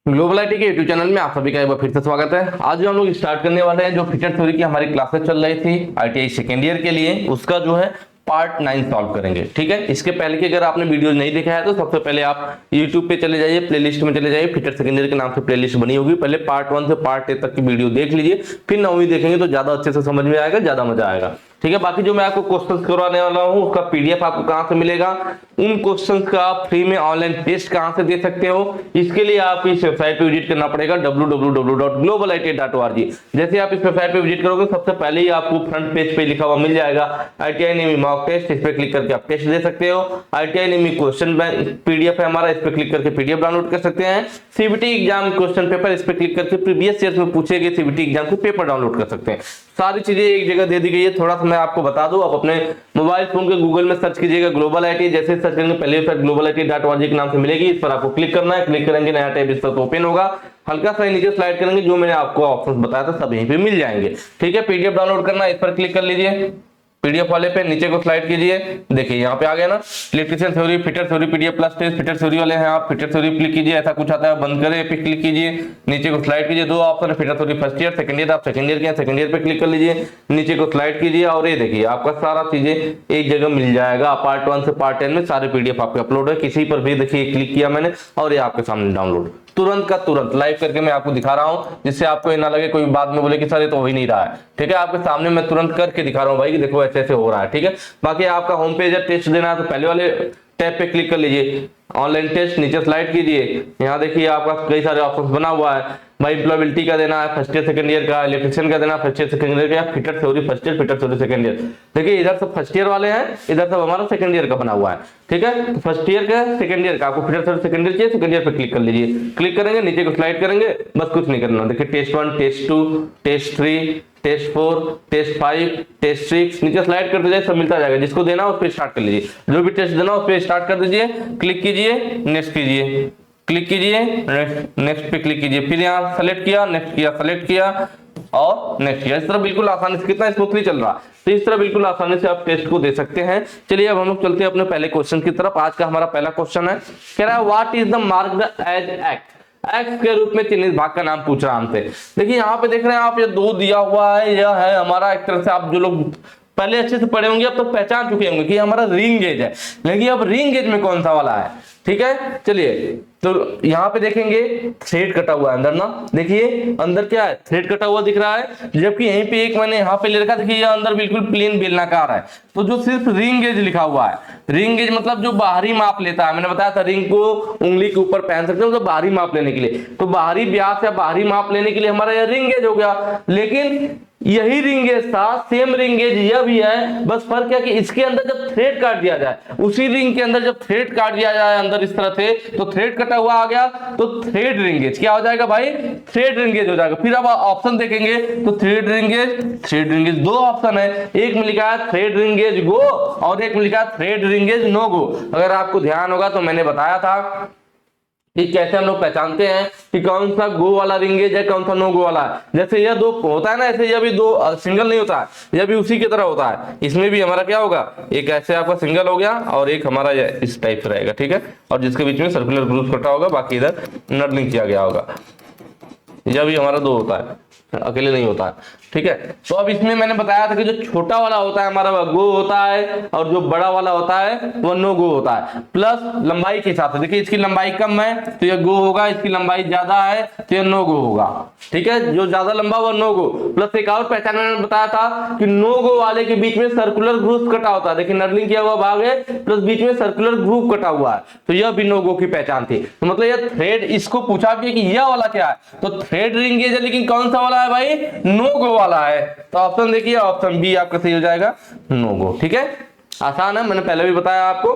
Global IT के YouTube channel में आप सभी का एक बार फिर से स्वागत है। आज जो हम लोग स्टार्ट करने वाले हैं, जो फीचर थ्योरी की हमारी क्लासेस चल रही थी आईटीआई सेकेंड ईयर के लिए, उसका जो है पार्ट 9 सॉल्व करेंगे। ठीक है, इसके पहले की अगर आपने वीडियो नहीं देखा है तो सबसे पहले आप यूट्यूब पे चले जाइए, प्लेलिस्ट में चले जाइए, फीचर सेकेंड ईयर के नाम से प्लेलिस्ट बनी होगी। पहले पार्ट 1 से पार्ट 8 तक की वीडियो देख लीजिए, फिर 9वीं देखेंगे तो ज्यादा अच्छे से समझ में आएगा, ज्यादा मजा आएगा। ठीक है, बाकी जो मैं आपको क्वेश्चंस करवाने वाला हूँ उसका पीडीएफ आपको कहां से मिलेगा, उन क्वेश्चंस का आप फ्री में ऑनलाइन टेस्ट कहां से दे सकते हो, इसके लिए आप इस वेबसाइट पे विजिट करना पड़ेगा www.globalit.org। जैसे आप इस वेबसाइट पे विजिट करोगे सबसे पहले ही आपको फ्रंट पेज पे लिखा हुआ मिल जाएगा आईटीआई नेमी मॉक टेस्ट। इस पे क्लिक करके आप टेस्ट दे सकते हो। ITI Nemi question bank PDF है हमारा, इस पे क्लिक करके पीडीएफ डाउनलोड कर सकते हैं। सीबीटी एग्जाम क्वेश्चन पेपर, इस पे क्लिक करके प्रीवियस ईयर में पूछे गए सीबीटी एग्जाम के पेपर डाउनलोड कर सकते हैं। सारी चीजें एक जगह दे दी गई है। थोड़ा सा मैं आपको बता दूं, आप अपने मोबाइल फोन के गूगल में सर्च कीजिएगा ग्लोबल आईटी। जैसे सर्च करेंगे पहले वेबसाइट globalit.org के नाम से मिलेगी, इस पर आपको क्लिक करना है। क्लिक करेंगे नया टैब इस पर ओपन होगा, हल्का सा नीचे स्लाइड करेंगे, जो मैंने आपको ऑप्शन बताया था सब यहीं पे मिल जाएंगे। ठीक है, पीडीएफ डाउनलोड करना है, इस पर क्लिक कर लीजिए। पीडीएफ वाले पे नीचे को स्लाइड कीजिए, देखिए यहाँ पे आ गया ना, electrician theory, feature theory PDF plus test. Feature theory वाले हैं आप, फीचर थ्योरी क्लिक कीजिए, ऐसा कुछ आता है, बंद करें पे क्लिक कीजिए, नीचे को स्लाइड कीजिए। दो ऑप्शन है, feature theory first year second year, आप सेकंड ईयर के सेकंड ईयर पे क्लिक कर लीजिए, नीचे को स्लाइड कीजिए और ये देखिए आपका सारा चीजें एक जगह मिल जाएगा। पार्ट 1 से पार्ट 10 में सारे पीडीएफ आपके अपलोड है। किसी पर भी देखिए क्लिक किया मैंने और ये आपके सामने डाउनलोड, तुरंत का तुरंत लाइव करके मैं आपको दिखा रहा हूं, जिससे आपको ये ना लगे कोई बाद में बोले कि सर ये तो हो ही नहीं रहा है। ठीक है, आपके सामने मैं तुरंत करके दिखा रहा हूं भाई कि देखो ऐसे ऐसे हो रहा है। ठीक है, बाकी आपका होम पेज है, टेस्ट देना है तो पहले वाले टैब पे क्लिक कर लीजिए, ऑनलाइन टेस्ट, नीचे स्लाइड कीजिए। यहाँ देखिए आपका कई सारे ऑप्शंस बना हुआ है भाई, एम्प्लॉयबिलिटी का देना है, फर्स्ट ईयर सेकंड ईयर का, इलेक्ट्रिशियन का देना फर्स्ट ईयर सेकंड ईयर का, feature theory first year, feature theory second year. देखिए इधर सब फर्स्ट ईयर वाले हैं, इधर सब हमारा सेकंड ईयर का बना हुआ है। ठीक है, फर्स्ट ईयर का सेकंड ईयर का, आपको फीचर थ्योरी सेकंड ईयर चाहिए, सेकंड ईयर पे क्लिक कर लीजिए। क्लिक करेंगे नीचे को स्लाइड करेंगे, बस कुछ नहीं करना। देखिए test 1, test 2, test 3, test 4, test 5, test 6, नीचे स्लाइड करते जाए, सब मिलता जाएगा। जिसको देना उस पर स्टार्ट कर लीजिए, जो भी टेस्ट देना उस पर स्टार्ट कर दीजिए, क्लिक कीजिए, नेक्स्ट कीजिए, क्लिक कीजिए, नेक्स्ट पे क्लिक कीजिए, फिर यहाँ सेलेक्ट किया, नेक्स्ट किया, सेलेक्ट किया और नेक्स्ट किया। इस तरह बिल्कुल आसानी से, कितना स्मूथली चल रहा है, तो इस तरह बिल्कुल आसानी से आप टेस्ट को दे सकते हैं। चलिए अब हम लोग चलते हैं अपने पहले क्वेश्चन की तरफ। आज का हमारा पहला क्वेश्चन है, कह रहा है what is the marked as act, X के रूप में चिन्हित भाग का नाम पूछ रहा हमसे। देखिए यहाँ पे देख रहे हैं आप, ये 2 दिया हुआ है, यह है हमारा एक तरह से, आप जो लोग पहले अच्छे से पढ़े होंगे अब तो पहचान चुके होंगे कि हमारा रिंग गेज है। लेकिन अब रिंग गेज में कौन सा वाला है, ठीक है। चलिए तो यहाँ पे देखेंगे थ्रेड कटा हुआ है अंदर ना, देखिए अंदर क्या है, थ्रेड कटा हुआ दिख रहा है, जबकि यहीं पे एक मैंने यहाँ पे ले रखा, देखिए अंदर बिल्कुल प्लेन बेलनाकार है। तो जो सिर्फ रिंग गेज लिखा हुआ है, रिंग गेज मतलब जो बाहरी माप लेता है, मैंने बताया था रिंग को उंगली के ऊपर पहन सकते हो तो बाहरी माप लेने के लिए, तो बाहरी व्यास या बाहरी माप लेने के लिए हमारा यह रिंग गेज हो गया। लेकिन यही रिंग गेज था, सेम रिंग गेज यह भी है, बस फर्क है कि इसके अंदर जब थ्रेड काट दिया जाए, उसी रिंग के अंदर जब थ्रेड काट दिया जाए अंदर इस तरह से, तो थ्रेड कटा हुआ आ गया, तो थ्रेड रिंग गेज क्या हो जाएगा भाई, थ्रेड रिंग गेज हो जाएगा। फिर अब ऑप्शन देखेंगे तो थ्रेड रिंग गेज 2 ऑप्शन है, एक में लिखा है थ्रेड रिंग गेज गो और एक में लिखा है थ्रेड रिंग गेज नो गो। अगर आपको ध्यान होगा तो मैंने बताया था कि कैसे हम लोग पहचानते हैं कि कौन सा गो वाला रिंगेज है, कौन सा नो गो वाला है। जैसे यह 2 होता है ना, ऐसे यह भी 2 सिंगल नहीं होता है, यह भी उसी की तरह होता है। इसमें भी हमारा क्या होगा, एक ऐसे आपका सिंगल हो गया और एक हमारा इस टाइप रहेगा, ठीक है, और जिसके बीच में सर्कुलर ग्रुप कटा होगा, बाकी इधर नर्लिंग किया गया होगा। यह भी हमारा 2 होता है, अकेले नहीं होता है, ठीक है। तो अब इसमें मैंने बताया था कि जो छोटा वाला होता है हमारा वह गो होता है और जो बड़ा वाला होता है वह नो गो होता है। प्लस लंबाई के हिसाब से, देखिए इसकी लंबाई कम है तो यह गो होगा, इसकी लंबाई ज्यादा है तो यह नो गो होगा, ठीक है। जो ज्यादा लंबा वह नो गो। प्लस एक और पहचान मैंने बताया था कि नो गो वाले के बीच में सर्कुलर ग्रुप कटा होता है, देखिए नर्लिंग किया हुआ भाग है प्लस बीच में सर्कुलर ग्रुप कटा हुआ है, तो यह भी नो गो की पहचान थी। तो मतलब यह थ्रेड, इसको पूछा भी कि यह वाला क्या है, तो थ्रेड रिंग गेज है, लेकिन कौन सा वाला है भाई, नो गो वाला है। तो ऑप्शन देखिए, ऑप्शन बी आपका सही हो जाएगा, नो गो, ठीक है। आसान है, मैंने पहले भी बताया आपको।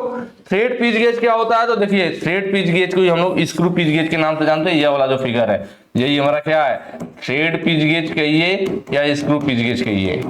थ्रेड पिच गेज क्या होता है, तो देखिए थ्रेड पिच गेज को हम लोग स्क्रू पिच गेज के नाम से जानते हैं। यह वाला जो फिगर है यही हमारा क्या है, थ्रेड पिच गेज कहिए या स्क्रू पिच गेज कहिए,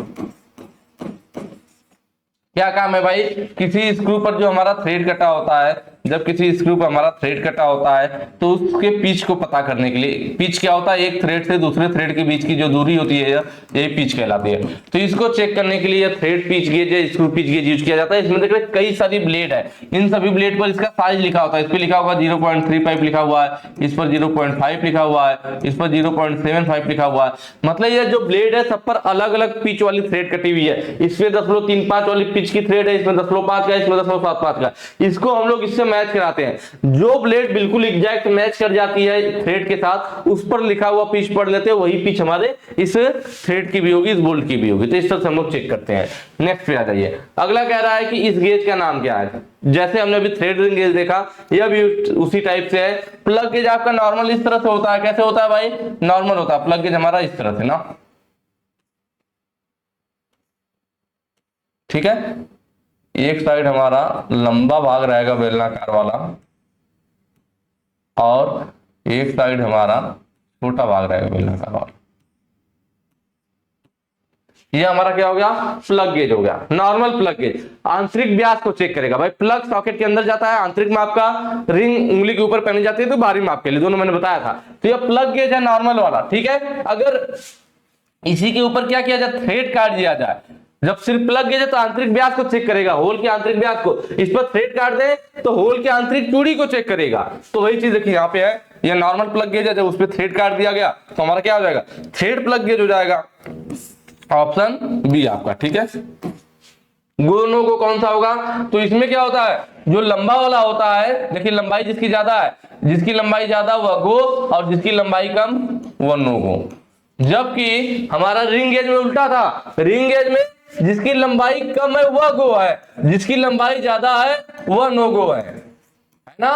क्या काम है भाई, किसी स्क्रू पर जो हमारा थ्रेड कटा होता है, जब किसी स्क्रू पर हमारा थ्रेड कटा होता है तो उसके पिच को पता करने के लिए, पिच क्या होता है, एक थ्रेड से दूसरे थ्रेड के बीच की जो दूरी होती है यही पिच कहलाती है। तो इसको चेक करने के लिए थ्रेड पिच गेज या स्क्रू पिच गेज यूज किया जाता है। इसमें देख रहे कई सारी ब्लेड है, इन सभी ब्लेड पर इसका साइज लिखा होता है। इस पर लिखा होगा 0.35 लिखा हुआ है, इस पर 0.5 लिखा हुआ है, इस पर 0.75 लिखा हुआ है। मतलब ये जो ब्लेड है सब पर अलग अलग पिच वाली थ्रेड कटी हुई है। इसमें 0.35 वाली पिच की थ्रेड है, इसमें 0.5 का, इसमें 0.75 का। इसको हम लोग इससे मैच कराते हैं। जो ब्लेड बिल्कुल एग्जैक्ट मैच कर जाती है थ्रेड के साथ, उस पर लिखा हुआ पिच पढ़ लेते हैं, वही पिच हमारे इस थ्रेड की भी होगी, इस बोल्ट की भी होगी। तो इस तरह से हम लोग चेक करते हैं। नेक्स्ट पे आ जाइए। अगला कह रहा है कि इस गेज का नाम क्या है। जैसे हमने अभी थ्रेड रिंग गेज देखा, यह भी उसी टाइप से है। प्लग गेज आपका नॉर्मल इस तरह से होता है। कैसे होता है भाई, नॉर्मल होता है प्लग गेज हमारा इस तरह से ना, ठीक है। एक साइड हमारा लंबा भाग रहेगा बेलनाकार वाला, और एक साइड हमारा छोटा भाग रहेगा बेलनाकार वाला। ये हमारा क्या हो गया, प्लग गेज हो गया। नॉर्मल प्लग गेज आंतरिक व्यास को चेक करेगा भाई। प्लग सॉकेट के अंदर जाता है, आंतरिक माप का, रिंग उंगली के ऊपर पहनी जाती है तो बाहरी माप के लिए, दोनों मैंने बताया था। तो ये प्लग गेज है नॉर्मल वाला, ठीक है। अगर इसी के ऊपर क्या किया जाए, थ्रेड काट दिया जाए, जब सिर्फ प्लग गेज है तो आंतरिक व्यास को चेक करेगा, होल के आंतरिक व्यास को। इस पर थ्रेड काट दे तो होल के आंतरिक चूड़ी को चेक करेगा। तो वही चीज देखिए यहाँ पे है, ये नॉर्मल प्लग गेज है, जब उस पर थ्रेड काट दिया गया तो हमारा क्या हो जाएगा, थ्रेड प्लग गेज हो जाएगा। ऑप्शन बी आपका, ठीक है। गो नो गो कौन सा होगा, तो इसमें क्या होता है, जो लंबा वाला होता है, देखिए लंबाई जिसकी ज्यादा है, जिसकी लंबाई ज्यादा वह गो, और जिसकी लंबाई कम वह नो गो। जबकि हमारा रिंग गेज में उल्टा था, रिंग गेज में जिसकी लंबाई कम है वह गो है, जिसकी लंबाई ज्यादा है वह नो गो है ना।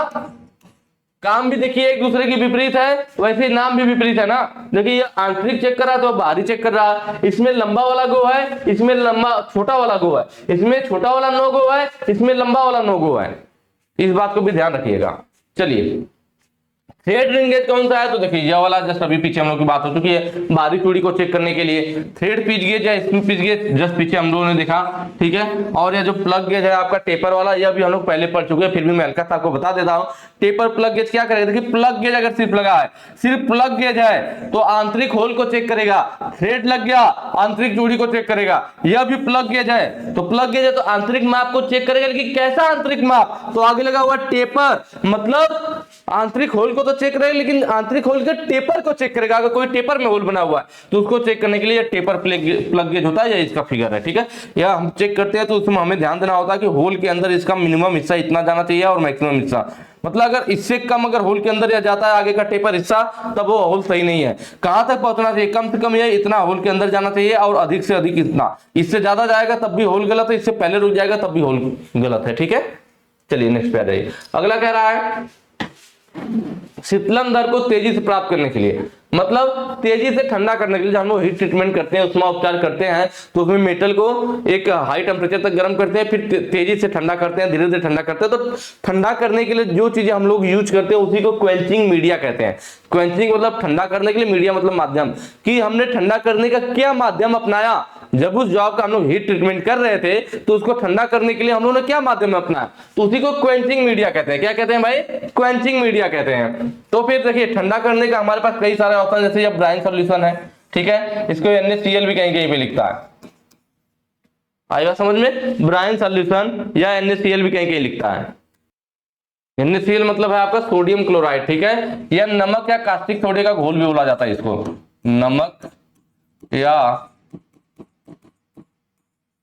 काम भी देखिए एक दूसरे की विपरीत है, वैसे नाम भी विपरीत है ना। देखिए ये आंतरिक चेक कर रहा है तो बाहरी चेक कर रहा है। इसमें लंबा वाला गो है, इसमें लंबा छोटा वाला गो है, इसमें छोटा वाला नो गो है, इसमें लंबा वाला नो गो है। इस बात को भी ध्यान रखिएगा। चलिए थ्रेड रिंग गेज कौन सा है, तो देखिए यह वाला, जस्ट अभी पीछे हम लोग की बात हो चुकी है, बाहरी चूड़ी को चेक करने के लिए। थ्रेड पिच गेज या स्क्रू पिच गेज जस्ट पीछे हम लोगों ने देखा, ठीक है। और यह जो प्लग गेज है आपका टेपर वाला, यह भी हम लोग पहले पढ़ चुके हैं, फिर भी मैं हल्का सा आपको बता देता हूं। टेपर प्लग गेज क्या करेगा, देखिए प्लग गेज अगर सिर्फ लगा है, सिर्फ प्लग गेज है तो आंतरिक होल को चेक करेगा। थ्रेड लग गया, आंतरिक चूड़ी को चेक करेगा। यह भी प्लग गेज है, तो प्लग गेज है तो आंतरिक माप को चेक करेगा। लेकिन कैसा आंतरिक माप, तो आगे लगा हुआ टेपर, मतलब आंतरिक होल को तो चेक करेगा, लेकिन आंतरिक होल के टेपर को चेक करेगा। अगर कोई टेपर में होल बना हुआ है तो उसको चेक करने के लिए टेपर प्लग गेज होता है, या इसका फिगर है, ठीक है। या हम चेक करते हैं तो उसमें हमें ध्यान देना होता है कि होल के अंदर इसका मिनिमम हिस्सा इतना जाना चाहिए और मैक्सिमम हिस्सा, मतलब अगर इससे कम अगर होल के अंदर या जाता है आगे का टेपर हिस्सा, तब वो होल सही नहीं है। कहां तक पहुंचना चाहिए, कम से कम ये इतना होल के अंदर जाना चाहिए, और अधिक से अधिक इतना। इससे ज्यादा जाएगा तब भी होल गलत है, इससे पहले रुक जाएगा तब भी होल गलत है, ठीक है। चलिए नेक्स्ट पे आ जाइए। अगला कह रहा है शीतलन दर को तेजी से प्राप्त करने के लिए, मतलब तेजी से ठंडा करने के लिए, जब हम लोग हीट ट्रीटमेंट करते हैं, उसमें उपचार करते हैं, तो उसमें मेटल को एक हाई टेम्परेचर तक गर्म करते हैं, फिर तेजी से ठंडा करते हैं, धीरे धीरे ठंडा करते हैं। तो ठंडा करने के लिए जो चीजें हम लोग यूज करते हैं उसी को क्वेंचिंग मीडिया कहते हैं। क्वेंचिंग मतलब ठंडा करने के लिए, मीडिया मतलब माध्यम, कि हमने ठंडा करने का क्या माध्यम अपनाया। जब उस जॉब का हम लोग हीट ट्रीटमेंट कर रहे थे तो उसको ठंडा करने के लिए हम लोगों ने क्या माध्यम अपनाया, तो उसी को क्वेंचिंग मीडिया कहते हैं। क्या कहते हैं भाई, क्वेंचिंग मीडिया कहते हैं। तो फिर देखिए ठंडा करने का हमारे पास कई सारे ऑप्शन, जैसे ये ब्राइन सॉल्यूशन है, ठीक है। इसको NaCl भी कहीं कहीं पे लिखता है, आएगा समझ में, ब्राइन सॉल्यूशन या NaCl भी कहीं कहीं लिखता है। NaCl मतलब है आपका सोडियम क्लोराइड, ठीक है, या नमक या कास्टिक सोडे का घोल भी बोला जाता है इसको, नमक या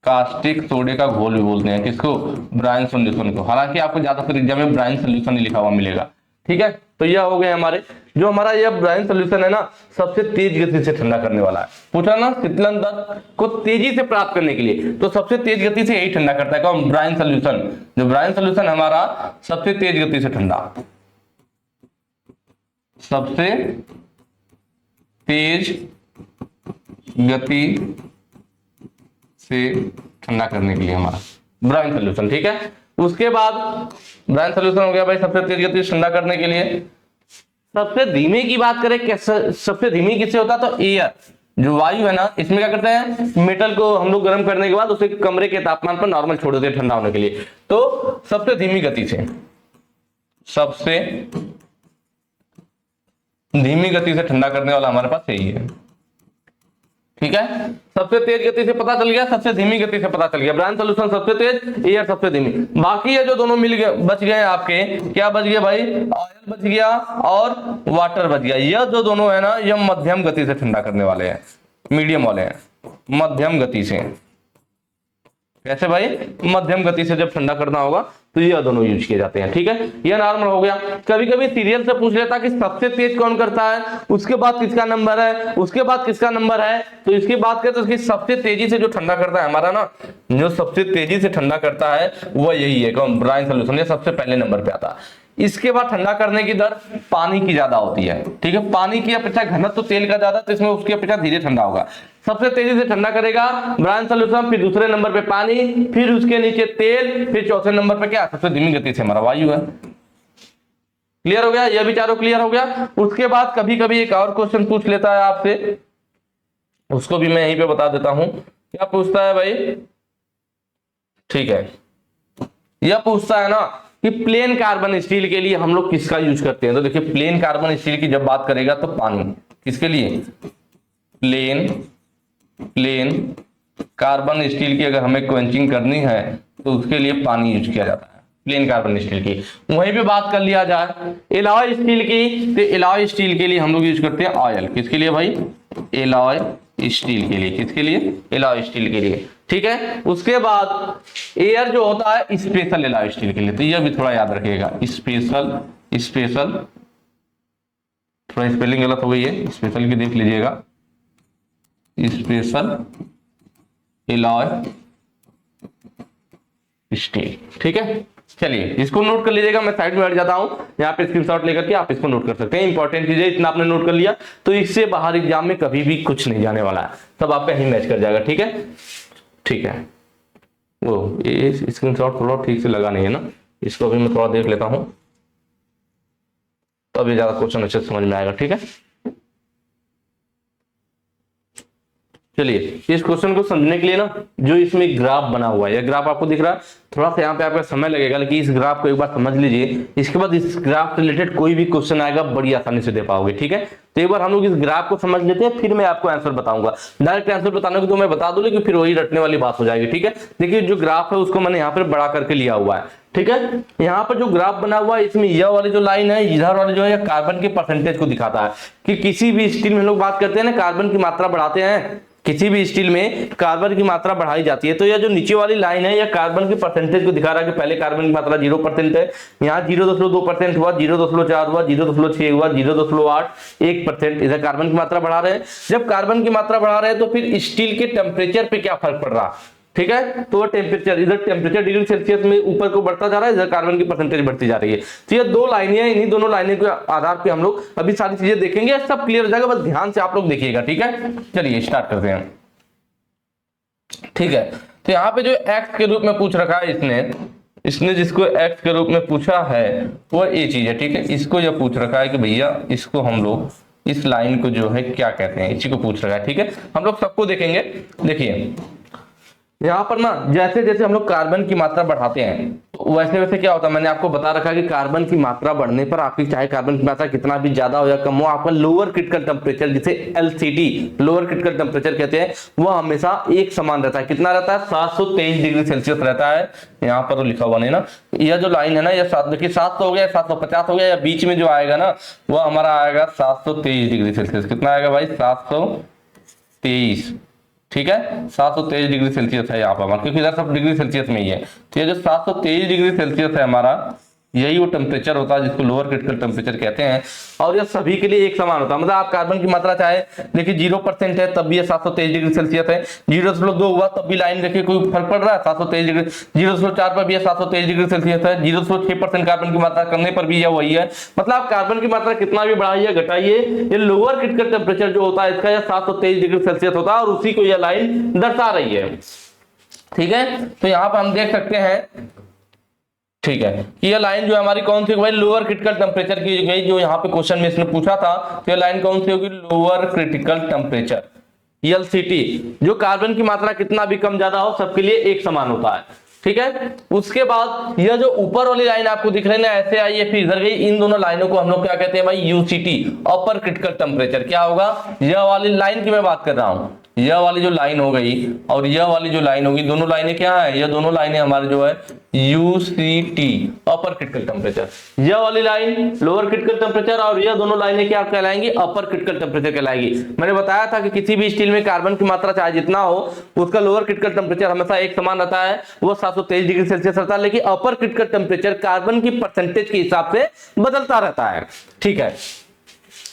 कास्टिक सोडे का घोल भी बोलते हैं किसको, ब्राइन सॉल्यूशन को। हालांकि आपको ज्यादातर एग्जाम में ब्राइन सॉल्यूशन ही लिखा हुआ मिलेगा, ठीक है। तो यह हो गए हमारे, जो हमारा यह ब्राइन सॉल्यूशन है ना, सबसे तेज गति से ठंडा करने वाला है। पूछा ना शीतलन दर को तेजी से प्राप्त करने के लिए, तो सबसे तेज गति से यही ठंडा करता है कौन, ब्राइन सॉल्यूशन। जो ब्राइन सॉल्यूशन हमारा सबसे तेज गति से ठंडा, सबसे तेज गति से ठंडा करने के लिए हमारा ब्राइन सॉल्यूशन, ठीक है। उसके बाद ब्राइन सॉल्यूशन हो गया भाई सबसे तेज गति से ठंडा करने के लिए। सबसे धीमे की बात करें, सबसे धीमी किससे होता है, तो एयर, जो वायु है ना, इसमें क्या करते हैं, मेटल को हम लोग गर्म करने के बाद उसे कमरे के तापमान पर नॉर्मल छोड़ देते हैं ठंडा होने के लिए। तो सबसे धीमी गति से ठंडा करने वाला हमारे पास यही है। ठीक है, सबसे तेज गति से पता चल गया, सबसे धीमी गति से पता चल गया। ब्रायन सॉल्यूशन सबसे तेज, एयर सबसे धीमी। बाकी ये जो दोनों मिल गए, बच गए आपके, क्या बच गया भाई, ऑयल बच गया और वाटर बच गया। यह जो दोनों है ना, यह मध्यम गति से ठंडा करने वाले हैं, मीडियम वाले हैं, मध्यम गति से। कैसे भाई, मध्यम गति से जब ठंडा करना होगा तो ये दोनों यूज किए जाते हैं। ठीक है, ये नॉर्मल हो गया। कभी कभी सीरियल से पूछ लेता कि सबसे तेज कौन करता है, उसके बाद किसका नंबर है, उसके बाद किसका नंबर है। तो इसकी बात करें तो इसकी सबसे तेजी से जो ठंडा करता है हमारा ना, जो सबसे तेजी से ठंडा करता है वो यही है, कौन, ब्रायन सॉल्यूशन, ये सबसे पहले नंबर पे आता है। इसके बाद ठंडा करने की दर पानी की ज्यादा होती है। ठीक है, पानी की अपेक्षा घनत्व तो तेल का ज्यादा, तो इसमें उसकी अपेक्षा धीरे ठंडा होगा। सबसे तेजी से ठंडा करेगा ब्रायन सॉल्यूशन, फिर दूसरे नंबर पे पानी, फिर उसके नीचे तेल, फिर चौथे नंबर पे क्या, सबसे धीमी गति से हमारा वायु है। क्लियर हो गया, यह भी चारों क्लियर हो गया। उसके बाद कभी कभी एक और क्वेश्चन पूछ लेता है आपसे, उसको भी मैं यहीं पे बता देता हूं। क्या पूछता है भाई, ठीक है, यह पूछता है ना कि प्लेन कार्बन स्टील के लिए हम लोग किसका यूज करते हैं। तो देखिए, प्लेन कार्बन स्टील की जब बात करेगा तो पानी, किसके लिए, प्लेन कार्बन स्टील की अगर हमें क्वेंचिंग करनी है तो उसके लिए पानी यूज किया जाता है, प्लेन कार्बन स्टील की। वहीं पे बात कर लिया जाए एलॉय स्टील की, तो एलॉय स्टील के लिए हम लोग यूज करते हैं ऑयल। किसके लिए भाई, एलॉय स्टील के लिए। किसके लिए, एलॉय स्टील के लिए। ठीक है, उसके बाद एयर जो होता है स्पेशल एलॉय स्टील के लिए, तो यह भी थोड़ा याद रखिएगा, स्पेशल, थोड़ा स्पेलिंग गलत हो गई है, स्पेशल की देख लीजिएगा, स्पेशल एलॉय स्टील। ठीक है, चलिए इसको नोट कर लीजिएगा, मैं साइड में हट जाता हूं, यहाँ पे स्क्रीनशॉट लेकर के आप इसको नोट कर सकते हैं। इंपॉर्टेंट चीज है, इतना आपने नोट कर लिया तो इससे बाहर एग्जाम में कभी भी कुछ नहीं जाने वाला है, सब आपका ही मैच कर जाएगा। ठीक है, ठीक है, वो ये स्क्रीनशॉट थोड़ा ठीक से लगा नहीं है ना, इसको भी मैं थोड़ा देख लेता हूं, तब ये ज्यादा क्वेश्चन अच्छे से समझ में आएगा। ठीक है, चलिए इस क्वेश्चन को समझने के लिए ना, जो इसमें ग्राफ बना हुआ है, यह ग्राफ आपको दिख रहा है, थोड़ा सा यहाँ पे आपका समय लगेगा, लेकिन इस ग्राफ को एक बार समझ लीजिए, इसके बाद इस ग्राफ से रिलेटेड कोई भी क्वेश्चन आएगा बड़ी आसानी से दे पाओगे। ठीक है, तो एक बार हम लोग इस ग्राफ को समझ लेते हैं, फिर मैं आपको आंसर बताऊंगा। डायरेक्ट आंसर बताने को तो मैं बता दूं, लेकिन फिर वही रटने वाली बात हो जाएगी। ठीक है, देखिए जो ग्राफ है उसको मैंने यहाँ पर बड़ा करके लिया हुआ है। ठीक है, यहाँ पर जो ग्राफ बना हुआ है, इसमें यह वाली जो लाइन है, इधर वाली जो है, कार्बन के परसेंटेज को दिखाता है कि किसी भी स्टील में लोग बात करते हैं ना, कार्बन की मात्रा बढ़ाते हैं, किसी भी स्टील में कार्बन की मात्रा बढ़ाई जाती है। तो यह जो नीचे वाली लाइन है, यह कार्बन की परसेंटेज को दिखा रहा है कि पहले कार्बन की मात्रा 0% है, यहाँ 0.2% हुआ, 0.4 हुआ, 0.6 हुआ, 0.8, 1%, इधर कार्बन की मात्रा बढ़ा रहे हैं। जब कार्बन की मात्रा बढ़ा रहे हैं तो फिर स्टील के टेम्परेचर पे क्या फर्क पड़ रहा, ठीक है, तो टेम्परेचर, इधर टेम्परेचर डिग्री सेल्सियस में ऊपर को बढ़ता जा रहा है, इधर कार्बन की परसेंटेज बढ़ती जा रही है। तो ये दो लाइनें हैं, इन्हीं दोनों लाइनें के आधार पे हम लोग अभी सारी चीजें देखेंगे, सब क्लियर हो जाएगा, बस ध्यान से आप लोग देखिएगा। ठीक है, चलिए स्टार्ट करते हैं। ठीक है, तो यहाँ पे जो x के रूप में पूछ रखा है इसने जिसको x के रूप में पूछा है वो ये चीज है। ठीक है, इसको यह पूछ रखा है कि भैया इसको हम लोग इस लाइन को जो है क्या कहते हैं, इसी को पूछ रखा है। ठीक है, हम लोग सबको देखेंगे। देखिए यहाँ पर ना, जैसे जैसे हम लोग कार्बन की मात्रा बढ़ाते हैं तो वैसे वैसे क्या होता है, मैंने आपको बता रखा है कि कार्बन की मात्रा बढ़ने पर आपकी चाहे कार्बन की मात्रा कितना भी ज्यादा हो या कम हो, आपका लोअर क्रिटिकल टेम्परेचर, जिसे LCT लोअर क्रिटिकल टेम्परेचर कहते हैं, वो हमेशा एक समान रहता है। कितना रहता है, 723 डिग्री सेल्सियस रहता है। यहाँ पर लिखा हुआ नहीं ना, यह जो लाइन है ना, यह 700 हो गया, 750 हो गया, या बीच में जो आएगा ना वो हमारा आएगा 723 डिग्री सेल्सियस। कितना आएगा भाई, 723। ठीक है, 723 डिग्री सेल्सियस है यहाँ पर हमारा, क्योंकि इधर सब डिग्री सेल्सियस में ही है। तो ये जो 723 डिग्री सेल्सियस है हमारा, यही वो टेम्परेचर होता है जिसको लोअर क्रिटिकल टेम्परेचर कहते हैं। और ये सभी के लिए एक समान होता है, मतलब आप कार्बन की मात्रा चाहे देखिए 0% है तब भी ये 723 डिग्री सेल्सियस है, 0.2 हुआ तब भी लाइन देखिए कोई फर्क पड़ रहा है, 723 डिग्री, 0.4 पर भी ये 723 डिग्री सेल्सियस है, 0.6% कार्बन की मात्रा करने पर भी यह वही है। मतलब आप कार्बन की मात्रा कितना भी बढ़ाइए घटाइए, ये लोअर क्रिटिकल टेम्परेचर जो होता है इसका यह 723 डिग्री सेल्सियस होता है, और उसी को यह लाइन दर्शा रही है। ठीक है, तो यहाँ पर हम देख सकते हैं, ठीक है, कि ये लाइन जो हमारी कौन सी भाई, लोअर क्रिटिकल टेम्परेचर की गई, जो यहाँ पे क्वेश्चन में इसने पूछा था, तो ये लाइन कौन सी होगी, लोअर क्रिटिकल टेम्परेचर। LCT, जो कार्बन की मात्रा कितना भी कम ज्यादा हो सबके लिए एक समान होता है, ठीक है। उसके बाद यह जो ऊपर वाली लाइन आपको दिख रही है ना, ऐसे आई है फिर इधर गई, इन दोनों लाइनों को हम लोग क्या कहते हैं भाई, UCT, अपर क्रिटिकल टेम्परेचर। क्या होगा, यह वाली लाइन की मैं बात कर रहा हूं, यह वाली जो लाइन हो गई और यह वाली जो लाइन होगी, दोनों लाइनें क्या है, यह दोनों लाइनें हमारे जो है UCT, अपर क्रिटिकल टेम्परेचर। यह वाली लाइन लोअर क्रिटिकल टेम्परेचर और यह दोनों लाइनें क्या कहलाएंगी, अपर क्रिटिकल टेम्परेचर कहलाएगी। मैंने बताया था कि किसी भी स्टील में कार्बन की मात्रा चाहे जितना हो, उसका लोअर क्रिटिकल टेम्परेचर हमेशा एक समान रहता है, वो 723 डिग्री सेल्सियस रहता है, लेकिन अपर क्रिटिकल टेम्परेचर कार्बन की परसेंटेज के हिसाब से बदलता रहता है, ठीक है।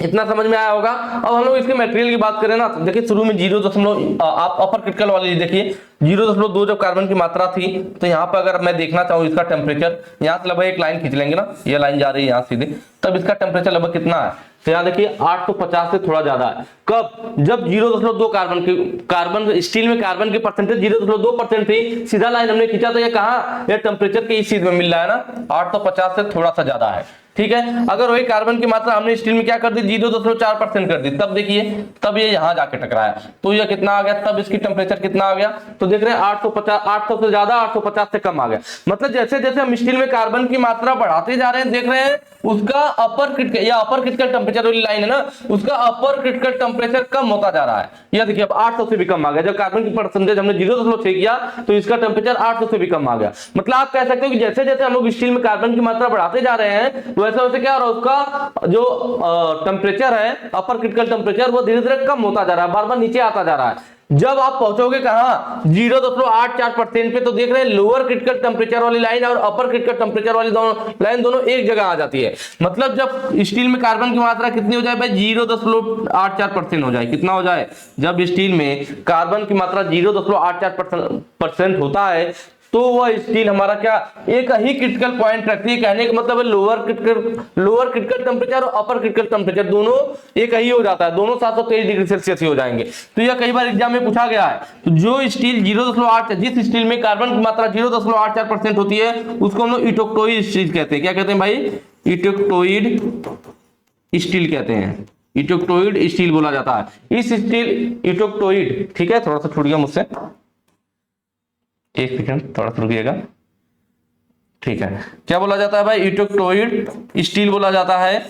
इतना समझ में आया होगा। अब हम लोग इसके मटेरियल की बात करें ना, तो देखिए शुरू में 0. आप अपर क्रिटिकल वाली देखिए 0.2 जब कार्बन की मात्रा थी, तो यहाँ पर अगर मैं देखना चाहूँ इसका टेम्परेचर, यहाँ से लगभग एक लाइन खींच लेंगे ना, ये लाइन जा रही है यहाँ सीधे, तब इसका टेम्परेचर लगभग कितना है, तो यहाँ देखिए 850 से थोड़ा ज्यादा है। कब, जब 0.2 कार्बन स्टील में कार्बन की परसेंटेज 0.2% थी, सीधा लाइन हमने खींचा तो ये कहाँ, ये टेम्परेचर के इस चीज में मिल रहा है ना, 850 से थोड़ा सा ज्यादा है, ठीक है। अगर वही कार्बन की मात्रा हमने स्टील में क्या कर दी, 0.4% कर दी, तब देखिए तब ये यहां जाके टकराया, तो ये कितना आ गया, तब इसकी टेम्परेचर कितना आ गया, तो देख रहे हैं 850, 800 से ज्यादा, 850 से कम आ गया। मतलब जैसे जैसे हम स्टील में कार्बन की मात्रा बढ़ाते जा रहे हैं, देख रहे हैं उसका अपर क्रिटिकल टेम्परेचर वाली लाइन है ना, उसका अपर क्रिटिकल टेम्परेचर कम होता जा रहा है। यह देखिए अब 800 से भी कम आ गया, जब कार्बन की परसेंटेज हमने 0.6 किया तो इसका टेम्परेचर 800 से भी कम आ गया। मतलब आप कह सकते हो कि जैसे जैसे हम लोग स्टील में कार्बन की मात्रा बढ़ाते जा रहे हैं, वैसे वैसे क्या हो रहा है, उसका जो टेम्परेचर है, अपर क्रिटिकल टेम्परेचर, वो धीरे धीरे कम होता जा रहा है, बार बार नीचे आता जा रहा है। जब आप पहुंचोगे कहां, 0.84% पे, तो देख रहे हैं लोअर क्रिटिकल टेम्परेचर वाली लाइन और अपर क्रिटिकल टेम्परेचर वाली लाइन दोनों एक जगह आ जाती है। मतलब जब स्टील में कार्बन की मात्रा कितनी हो जाए भाई, 0.84% हो जाए, कितना हो जाए, जब स्टील में कार्बन की मात्रा 0.84% होता है, तो वह स्टील हमारा क्या, एक ही क्रिटिकल पॉइंट रखती है। कहने का मतलब है लोअर क्रिटिकल टेम्परेचर और अपर क्रिटिकल टेम्परेचर दोनों एक ही हो जाता है, दोनों 723 डिग्री सेल्सियस ही हो जाएंगे। तो यह कई बार एग्जाम में पूछा गया है। तो जो स्टील 0.8, जिस स्टील में कार्बन की मात्रा 0.84% होती है, उसको हम लोग इटोक्टोइड स्टील कहते हैं। क्या कहते हैं भाई, इटोक्टोइड स्टील कहते हैं, इटोक्टोइड स्टील बोला जाता है। इस स्टील इटोक्टोइड, ठीक है, थोड़ा सा छूट गया मुझसे, एक सेकंड थोड़ा सा रुकिएगा, ठीक है। क्या बोला जाता है भाई, इटोक्टोइड स्टील बोला जाता है।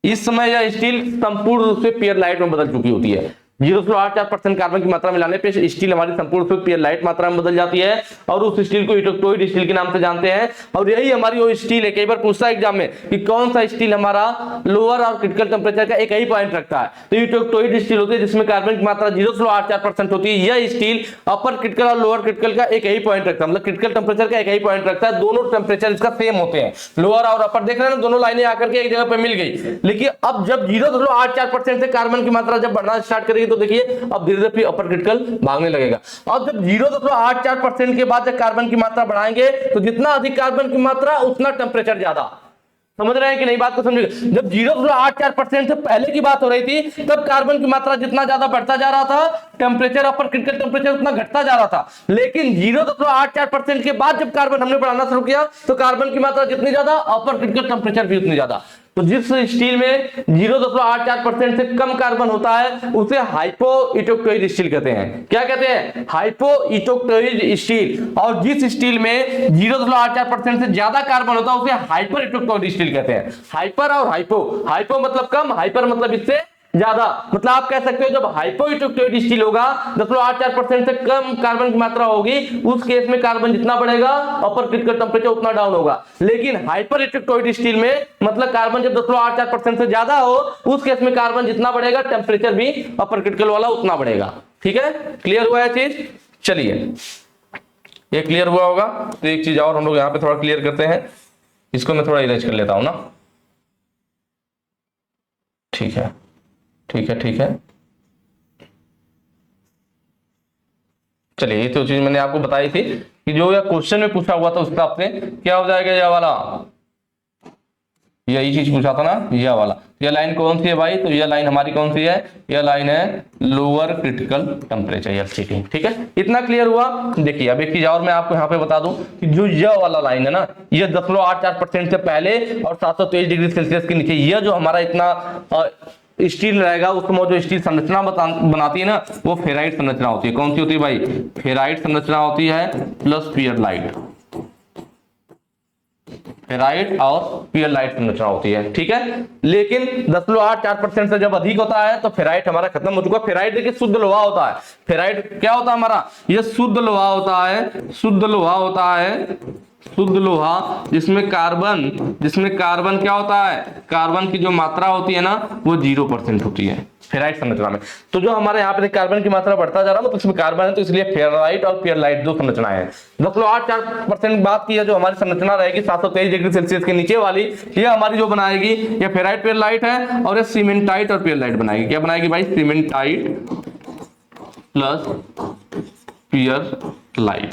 इस समय यह स्टील संपूर्ण रूप से पेयरलाइट में बदल चुकी होती है। 0.84% कार्बन की मात्रा मिलाने पे स्टील हमारी संपूर्ण रूप से पेयरलाइट मात्रा में बदल जाती है और उस स्टील को इटोक्टोइड स्टील के नाम से जानते हैं। और यही हमारी वो स्टील है, कई बार पूछता है एग्जाम में कि कौन सा स्टील हमारा लोअर और क्रिटिकल टेम्परेचर का एक ही पॉइंट रखता है, तो इटोक्टोइड स्टील होती है जिसमें कार्बन की मात्रा 0.84% होती है। यह स्टील अपर क्रिटिकल और लोअर क्रिटिकल का एक ही पॉइंट रखता है, मतलब क्रिटिकल टेम्परेचर का एक ही पॉइंट रखता है, दोनों टेम्परेचर इसका सेम होते हैं, लोअर और अपर। देख रहे हैं ना, दोनों लाइनें आकर के एक जगह पे मिल गई। लेकिन अब जब 0.84% से कार्बन की मात्रा जब बढ़ना स्टार्ट करेगी, तो देखिए अब धीरे धीरे अपर क्रिटिकल भागने लगेगा। अब जब 0.84% के बाद जब कार्बन की मात्रा बढ़ाएंगे, तो जितना अधिक कार्बन की मात्रा उतना टेम्परेचर ज्यादा। समझ रहे हैं कि नहीं बात को, समझिए। जब 0.84% से पहले की बात हो रही थी, तब कार्बन की मात्रा जितना ज्यादा बढ़ता जा रहा था, टेम्परेचर अपर क्रिटिकल टेम्परेचर उतना घटता जा रहा था। लेकिन 0.84% के बाद जब कार्बन हमने बढ़ाना शुरू किया, तो कार्बन की मात्रा जितनी ज्यादा, अपर क्रिटिकल टेम्परेचर भी उतनी ज्यादा। तो जिस स्टील में 0.84% से कम कार्बन होता है, उसे हाइपोइटोक्टोइड स्टील कहते हैं। क्या कहते हैं, हाइपोइटोक्टोइड स्टील। और जिस स्टील में 0.84% से ज्यादा कार्बन होता है, उसे हाइपर इटोक्टोइड स्टील कहते हैं। हाइपर और हाइपो मतलब कम, हाइपर मतलब इससे ज्यादा। मतलब आप कह सकते हो जब हाइपोइटोक्टोइड स्टील होगा, 0.84% से कम कार्बन की मात्रा होगी, उस केस में कार्बन जितना बढ़ेगा, अपर क्रिटिकल टेम्परेचर उतना डाउन होगा। लेकिन हाइपर इटोक्टोइड स्टील में मतलब कार्बन जब 0.84% से ज्यादा हो, उस केस में कार्बन जितना बढ़ेगा, टेम्परेचर भी अपर क्रिटिकल वाला उतना बढ़ेगा। ठीक है, क्लियर हुआ है चीज। चलिए, ये क्लियर हुआ होगा। तो एक चीज और हम लोग यहाँ पे थोड़ा क्लियर करते हैं, इसको मैं थोड़ा इरेज कर लेता हूं ना। ठीक है, ठीक है, ठीक है। चलिए, ये तो चीज मैंने आपको बताई थी कि जो यह क्वेश्चन में पूछा हुआ था, उसका आपसे क्या हो जाएगा, यह वाला, यही चीज पूछा था ना, यह वाला। यह लाइन कौन सी है भाई, तो यह लाइन हमारी कौन सी है, यह लाइन है लोअर क्रिटिकल टेम्परेचर, LCT। ठीक है, इतना क्लियर हुआ। देखिए अब एक चीज और मैं आपको यहाँ पे बता दूं कि जो यह वाला लाइन है ना, यह 0.84% से पहले और 723 डिग्री सेल्सियस के नीचे, यह जो हमारा इतना स्टील रहेगा उसमें जो स्टील संरचना बनाती है ना, वो फेराइट संरचना होती है। कौन सी होती है भाई? फेराइट संरचना होती है प्लस पियरलाइट, फेराइट और पियरलाइट संरचना होती है, ठीक है। लेकिन 10.84% से जब अधिक होता है तो फेराइट हमारा खत्म हो चुका। फेराइट देखिए शुद्ध लोहा होता है। फेराइट क्या होता है हमारा? ये शुद्ध लोहा होता है, शुद्ध लोहा होता है, शुद्ध लोहा जिसमें कार्बन क्या होता है? कार्बन की जो मात्रा होती है ना वो 0% होती है फेराइट संरचना में। तो जो हमारे यहाँ पे कार्बन की मात्रा बढ़ता जा रहा है तो इसमें कार्बन है, तो इसलिए फेराइट और पियरलाइट दो संरचनाएं हैं। 10.84% बात की है जो हमारी संरचना रहेगी 723 डिग्री सेल्सियस के नीचे वाली, ये हमारी जो बनाएगी ये फेराइट पियरलाइट है, और ये सीमेंटाइट और पियरलाइट बनाएगी। क्या बनाएगी भाई? सीमेंटाइट प्लस पियरलाइट,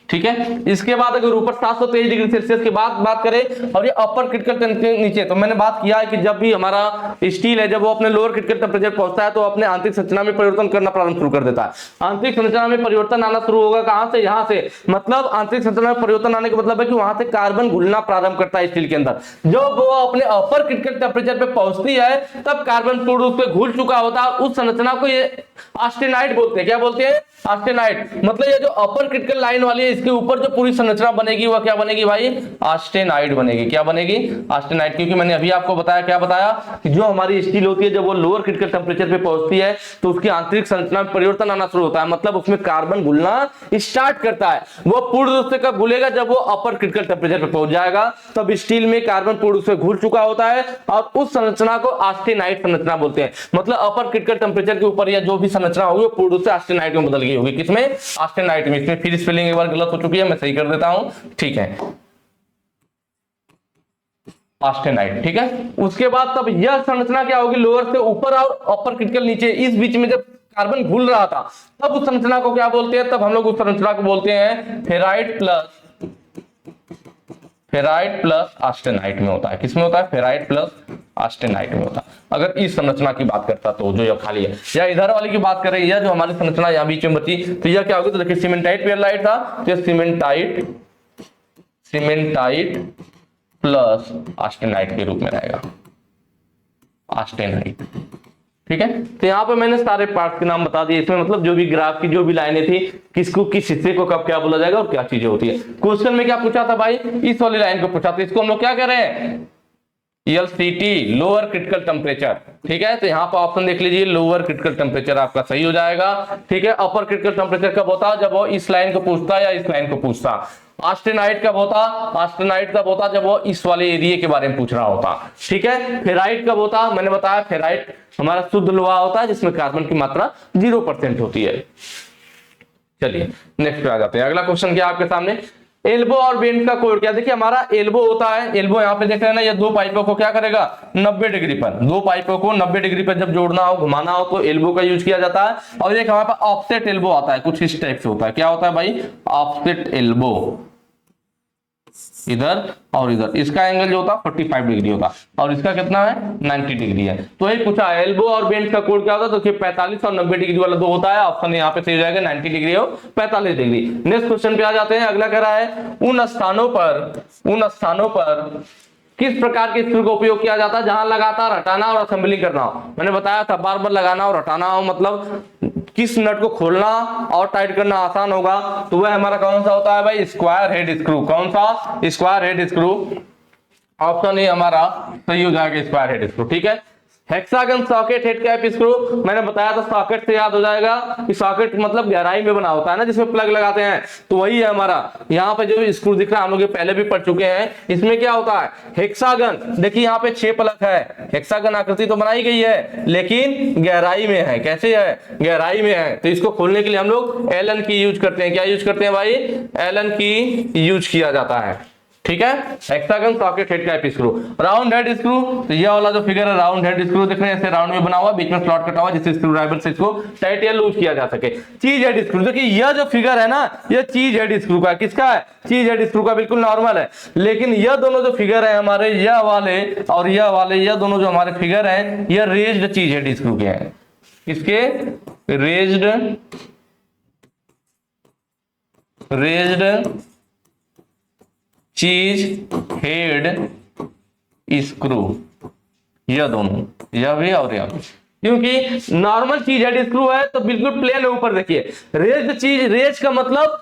ठीक है। इसके बाद अगर ऊपर 723 डिग्री सेल्सियस की बात करें और ये अपर क्रिटिकल टेम्परेचर नीचे, तो मैंने बात किया है कि जब भी हमारा स्टील है जब वो अपने लोअर क्रिटिकल टेम्परेचर पहुंचता है तो अपने आंतरिक संरचना में परिवर्तन करना प्रारंभ शुरू कर देता है। आंतरिक संरचना में परिवर्तन आना शुरू होगा कहां से? यहां से। मतलब आंतरिक संरचना में परिवर्तन आने का मतलब है कि वहां से कार्बन घुलना प्रारंभ करता है स्टील के अंदर। जब वो अपने अपर क्रिटिकल टेम्परेचर पे पहुंचती है तब कार्बन पूर्ण रूप से घुल चुका होता है। उस संरचना को ये ऑस्टेनाइट बोलते हैं। क्या बोलते हैं? ऑस्टेनाइट। मतलब ये जो अपर क्रिटिकल लाइन वाली है इसके ऊपर जो पूरी संरचना बनेगी वह क्या बनेगी भाई? ऑस्टेनाइट बनेगी। क्या बनेगी? ऑस्टेनाइट। क्योंकि मैंने अभी आपको बताया, क्या बताया कि जो हमारी स्टील होती है जब वो लोअर क्रिटिकल टेम्परेचर पे पहुंचती है तो उसकी आंतरिक संरचना में परिवर्तन आना शुरू होता है। मतलब उसमें कार्बन घुलना स्टार्ट करता है। वो पूर्ण रूप से कब घुलेगा? जब वो अपर क्रिटिकल टेम्परेचर पे पहुंच जाएगा तब स्टील में कार्बन पूर्ण रूप से घुल चुका होता है और उस संरचना को ऑस्टेनाइट संरचना बोलते हैं। मतलब अपर क्रिटिकल टेम्परेचर के ऊपर या जो भी संरचना होगी वो पूर्ण रूप से ऑस्टेनाइट में बदल गई होगी। किसमें? ऑस्टेनाइट में। इसमें फिर स्पेलिंग एक बार गलत हो चुकी है, मैं सही कर देता हूं, ठीक है, ऑस्टेनाइट, ठीक है। उसके बाद तब यह संरचना क्या होगी? लोअर से ऊपर और अपर क्रिटिकल नीचे, इस बीच में जब कार्बन घुल रहा था तब उस संरचना को क्या बोलते हैं? तब हम लोग उस संरचना को बोलते हैं फेराइट प्लस ऑस्टेनाइट में होता है। किसमें होता है? फेराइट प्लस ऑस्टेनाइट में होता है। अगर इस संरचना की बात करता तो जो ये खाली है, या इधर वाली की बात करें, यह जो हमारी संरचना यहाँ बीच में बची तो यह क्या होगी? तो देखिए सीमेंटाइट पियरलाइट था तो ये सीमेंटाइट प्लस ऑस्टेनाइट के रूप में रहेगा, ऑस्टेनाइट, ठीक है। तो यहाँ पे मैंने सारे पार्ट के नाम बता दिए। इसमें मतलब जो भी ग्राफ की जो भी लाइनें थी किसको किस हिस्से को कब क्या बोला जाएगा और क्या चीजें होती है। क्वेश्चन में क्या पूछा था भाई? इस वाली लाइन को पूछा था। इसको हम लोग क्या कह रहे हैं? LCT, लोअर क्रिटिकल टेम्परेचर, ठीक है। तो यहाँ पर ऑप्शन देख लीजिए, लोअर क्रिटिकल टेम्परेचर आपका सही हो जाएगा, ठीक है। अपर क्रिटिकल टेम्परेचर कब होता? जब वो इस लाइन को पूछता या इस लाइन को पूछता। ऑस्टेनाइट कब होता? ऑस्टेनाइट कब होता? जब वो इस वाले एरिया के बारे में पूछ रहा होता, ठीक है। फेराइट कब होता? मैंने बताया फेराइट हमारा शुद्ध लोहा होता है जिसमें कार्बन की मात्रा 0% होती है। चलिए नेक्स्ट पे आ जाते हैं। अगला क्वेश्चन क्या आपके सामने? एल्बो और बेंड का कोड क्या? देखिए हमारा एल्बो होता है, एल्बो यहाँ पे देख रहे हैं ना, ये दो पाइपों को क्या करेगा? 90 डिग्री पर, दो पाइपों को 90 डिग्री पर जब जोड़ना हो, घुमाना हो तो एल्बो का यूज किया जाता है। और एक हमारे पास ऑफसेट एल्बो आता है, कुछ इस टाइप से होता है। क्या होता है भाई? ऑफसेट एल्बो, इधर और इधर, इसका एंगल जो होता है 45 डिग्री होता और इसका कितना है? 90 डिग्री है। तो यही पूछा है एल्बो और बेंड का कोड क्या होता है? तो 45 और 90 डिग्री वाला दो होता है। ऑप्शन यहाँ पे सही हो जाएगा, 90 डिग्री और 45 डिग्री। नेक्स्ट क्वेश्चन पे आ जाते हैं। अगला कह रहा है उन स्थानों पर किस प्रकार के स्क्रू का उपयोग किया जाता है जहां लगातार हटाना और असेंबलिंग करना हो। मैंने बताया था बार बार लगाना और हटाना हो, मतलब किस नट को खोलना और टाइट करना आसान होगा, तो वह हमारा कौन सा होता है भाई? Square head screw. कौन सा? Square head screw. Option A हमारा सही हो जाएगा, स्क्वायर हेड स्क्रू, ठीक है। Hexagon socket head cap screw, मैंने बताया था सॉकेट से याद हो जाएगा कि सॉकेट मतलब गहराई में बना होता है ना जिसमें प्लग लगाते हैं, तो वही है हमारा। यहाँ पे जो स्क्रू दिख रहा है हम लोग ये पहले भी पढ़ चुके हैं। इसमें क्या होता है? हेक्सागन, देखिए यहाँ पे 6 प्लग है, हेक्सागन आकृति तो बनाई गई है लेकिन गहराई में है। कैसे है? गहराई में है। तो इसको खोलने के लिए हम लोग एलन की यूज करते हैं। क्या यूज करते हैं भाई? एलन की यूज किया जाता है, ठीक है। Hexagon socket head cap screw. Round head screw, तो ये वाला जो फिगर है राउंड हेड स्क्रू दिख रहे हैं, ऐसे राउंड में बना हुआ, बीच में स्लॉट कटा हुआ जिससे स्क्रू ड्राइवर से इसको टाइट या लूज किया जा सके। चीज हेड स्क्रू, देखिए यह जो फिगर है ना ये चीज हेड स्क्रू का, किसका है? चीज हेड स्क्रू का, बिल्कुल नॉर्मल है। लेकिन यह दोनों जो फिगर है हमारे, यह वाले और यह वाले, यह दोनों जो हमारे फिगर है यह रेज्ड चीज हेड स्क्रू के हैं। किसके? रेज्ड चीज हेड स्क्रू, यह दोनों, यह भी और यह भी, क्योंकि नॉर्मल चीज है स्क्रू है तो बिल्कुल प्लेन है ऊपर। देखिए रेज चीज, रेज का मतलब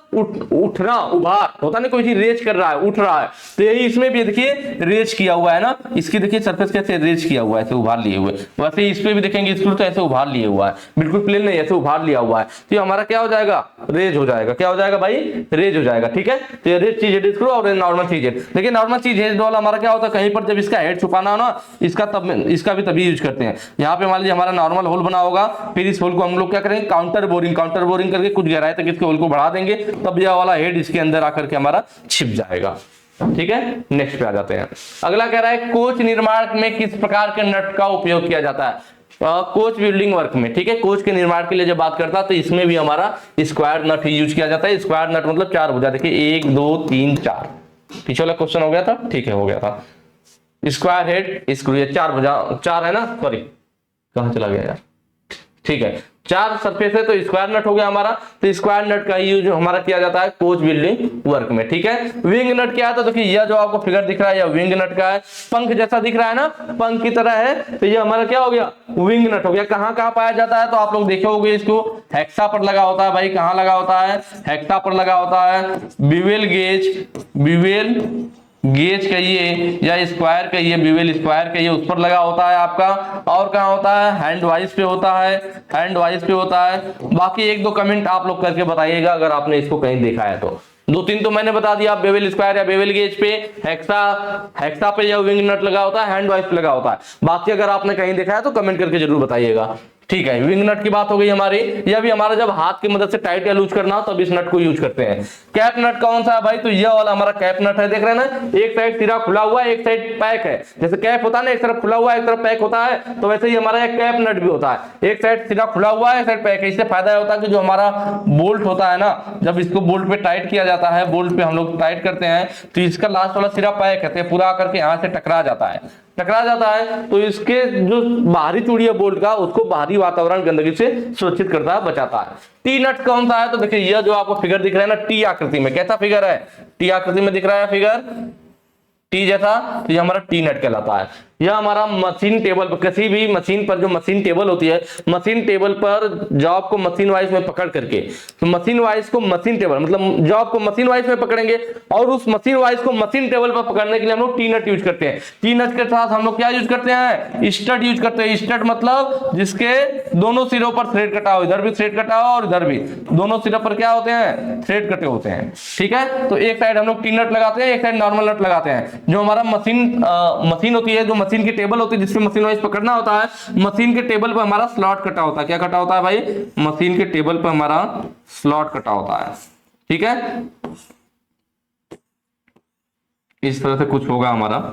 उठना, उभार होता नहीं, कोई चीज रेज कर रहा है, उठ रहा है, तो यही इसमें भी देखिए रेज किया हुआ है ना। इसकी देखिए सरफेस कैसे रेज किया हुआ है, ऐसे उभार लिए हुए। वैसे इस पे भी देखेंगे स्क्रू तो ऐसे उभार लिए हुआ है, बिल्कुल प्लेन नहीं, ऐसे उभार लिया हुआ है। तो ये हमारा क्या हो जाएगा, रेज हो जाएगा। क्या हो जाएगा भाई, रेज हो जाएगा। ठीक है, तो ये रेज चीज है स्क्रू और नॉर्मल चीज है। देखिए नॉर्मल चीज है वाला हमारा क्या होता है, कहीं पर जब इसका हेड छुपाना हो ना, इसका तब, इसका भी तभी यूज करते हैं। यहाँ पे मान लीजिए हमारा नॉर्मल होल बना होगा, फिर इस होल को हम लोग क्या करेंगे, काउंटर बोरिंग, काउंटर बोरिंग करके कुछ गहराई तक इसके होल को बढ़ा देंगे, तब यह वाला हेड इसके अंदर आकर के हमारा छिप जाएगा। ठीक है, नेक्स्ट पे आ जाते हैं। अगला कह रहा है कोच निर्माण में किस प्रकार के नट का उपयोग किया जाता है। कोच बिल्डिंग वर्क में, ठीक है, कोच के निर्माण के लिए जब बात करता है तो इसमें भी हमारा स्क्वायर नट ही यूज किया जाता है। स्क्वायर नट मतलब 4 भुजा, देखिए 1 2 3 4, पीछे वाला क्वेश्चन हो गया था, ठीक है हो गया था। स्क्वायर हेड स्क्रू, ये 4 भुजा, 4 है ना, सॉरी कहां चला गया यार, ठीक है 4 सरफेस है तो स्क्वायर नट हो गया हमारा। तो स्क्वायर नट का यूज हमारा किया जाता है कोच बिल्डिंग वर्क में। ठीक है, विंग नट क्या है, तो देखिए यह जो आपको फिगर दिख रहा है यह विंग नट का है, पंख जैसा दिख रहा है ना, पंख की तरह है, तो ये हमारा क्या हो गया, विंग नट हो गया। कहां कहां पाया जाता है, तो आप लोग देखे होंगे इसको, हेक्सा पर लगा होता है भाई, कहां लगा होता है, हेक्सा पर लगा होता है। बिवेल गेज, बिवेल गेज कहिए या स्क्वायर कहिए, बिवेल स्क्वायर कहिए, उस पर लगा होता है आपका। और कहां होता है, हैंड वाइज पे होता है, हैंड वाइज पे होता है। बाकी 1-2 कमेंट आप लोग करके बताइएगा अगर आपने इसको कहीं देखा है तो। 2-3 तो मैंने बता दिया, बेवेल स्क्वायर या बेवेल गेज पे, हेक्सा पे या विंग नट लगा होता है, हैंड वाइज पे लगा होता है। बाकी अगर आपने कहीं देखा है तो कमेंट करके जरूर बताइएगा। ठीक है, विंग नट की बात हो गई हमारी। यह भी हमारा जब हाथ की मदद से टाइट या लूज करना हो तब इस नट को यूज करते हैं। कैप नट कौन सा है भाई, तो यह वाला हमारा कैप नट है, देख रहे हैं ना, एक साइड सिरा खुला हुआ है, एक साइड पैक है। जैसे कैप होता है ना, एक तरफ खुला हुआ है एक तरफ पैक होता है, तो वैसे ही हमारा एक कैप नट भी होता है, एक साइड सिरा खुला हुआ है एक साइड पैक है। इससे फायदा होता है कि जो हमारा बोल्ट होता है ना, जब इसको बोल्ट पे टाइट किया जाता है, बोल्ट पे हम लोग टाइट करते हैं, तो इसका लास्ट वाला सिरा पैक है, पूरा आकर के यहाँ से टकरा जाता है, तो इसके जो बाहरी चूड़ी है बोल्ट का, उसको बाहरी वातावरण गंदगी से सुरक्षित करता है, बचाता है। टी नट कौन सा है, तो देखिए यह जो आपको फिगर दिख रहा है ना, टी आकृति में, कैसा फिगर है, टी आकृति में दिख रहा है फिगर, टी जैसा, तो ये हमारा टी नट कहलाता है। यह हमारा मशीन टेबल पर, किसी भी मशीन पर जो मशीन टेबल होती है, मशीन टेबल पर जॉब को मशीन वाइज में पकड़ करके, तो मशीन वाइज को मशीन टेबल मतलब जॉब को मशीन वाइज में पकड़ेंगे, और उस मशीन वाइज को मशीन टेबल पर पकड़ने के लिए हम लोग टी नट यूज करते हैं। टी नट के साथ हम लोग क्या यूज करते हैं, स्टड यूज करते हैं। स्टड मतलब जिसके दोनों सिरों पर थ्रेड कटा हो, इधर भी थ्रेड कटा हो और इधर भी, दोनों सिरों पर क्या होते हैं, थ्रेड कटे होते हैं। ठीक है, तो एक साइड हम लोग टी नट लगाते हैं, एक साइड नॉर्मल नट लगाते हैं। जो हमारा मशीन होती है, जो मशीन की टेबल होती है जिसमें मशीन वाइज पकड़ना होता है, मशीन के टेबल पर हमारा स्लॉट कटा होता है। क्या कटा होता है भाई, मशीन के टेबल पर हमारा स्लॉट कटा होता है। ठीक है, इस तरह से कुछ होगा हमारा।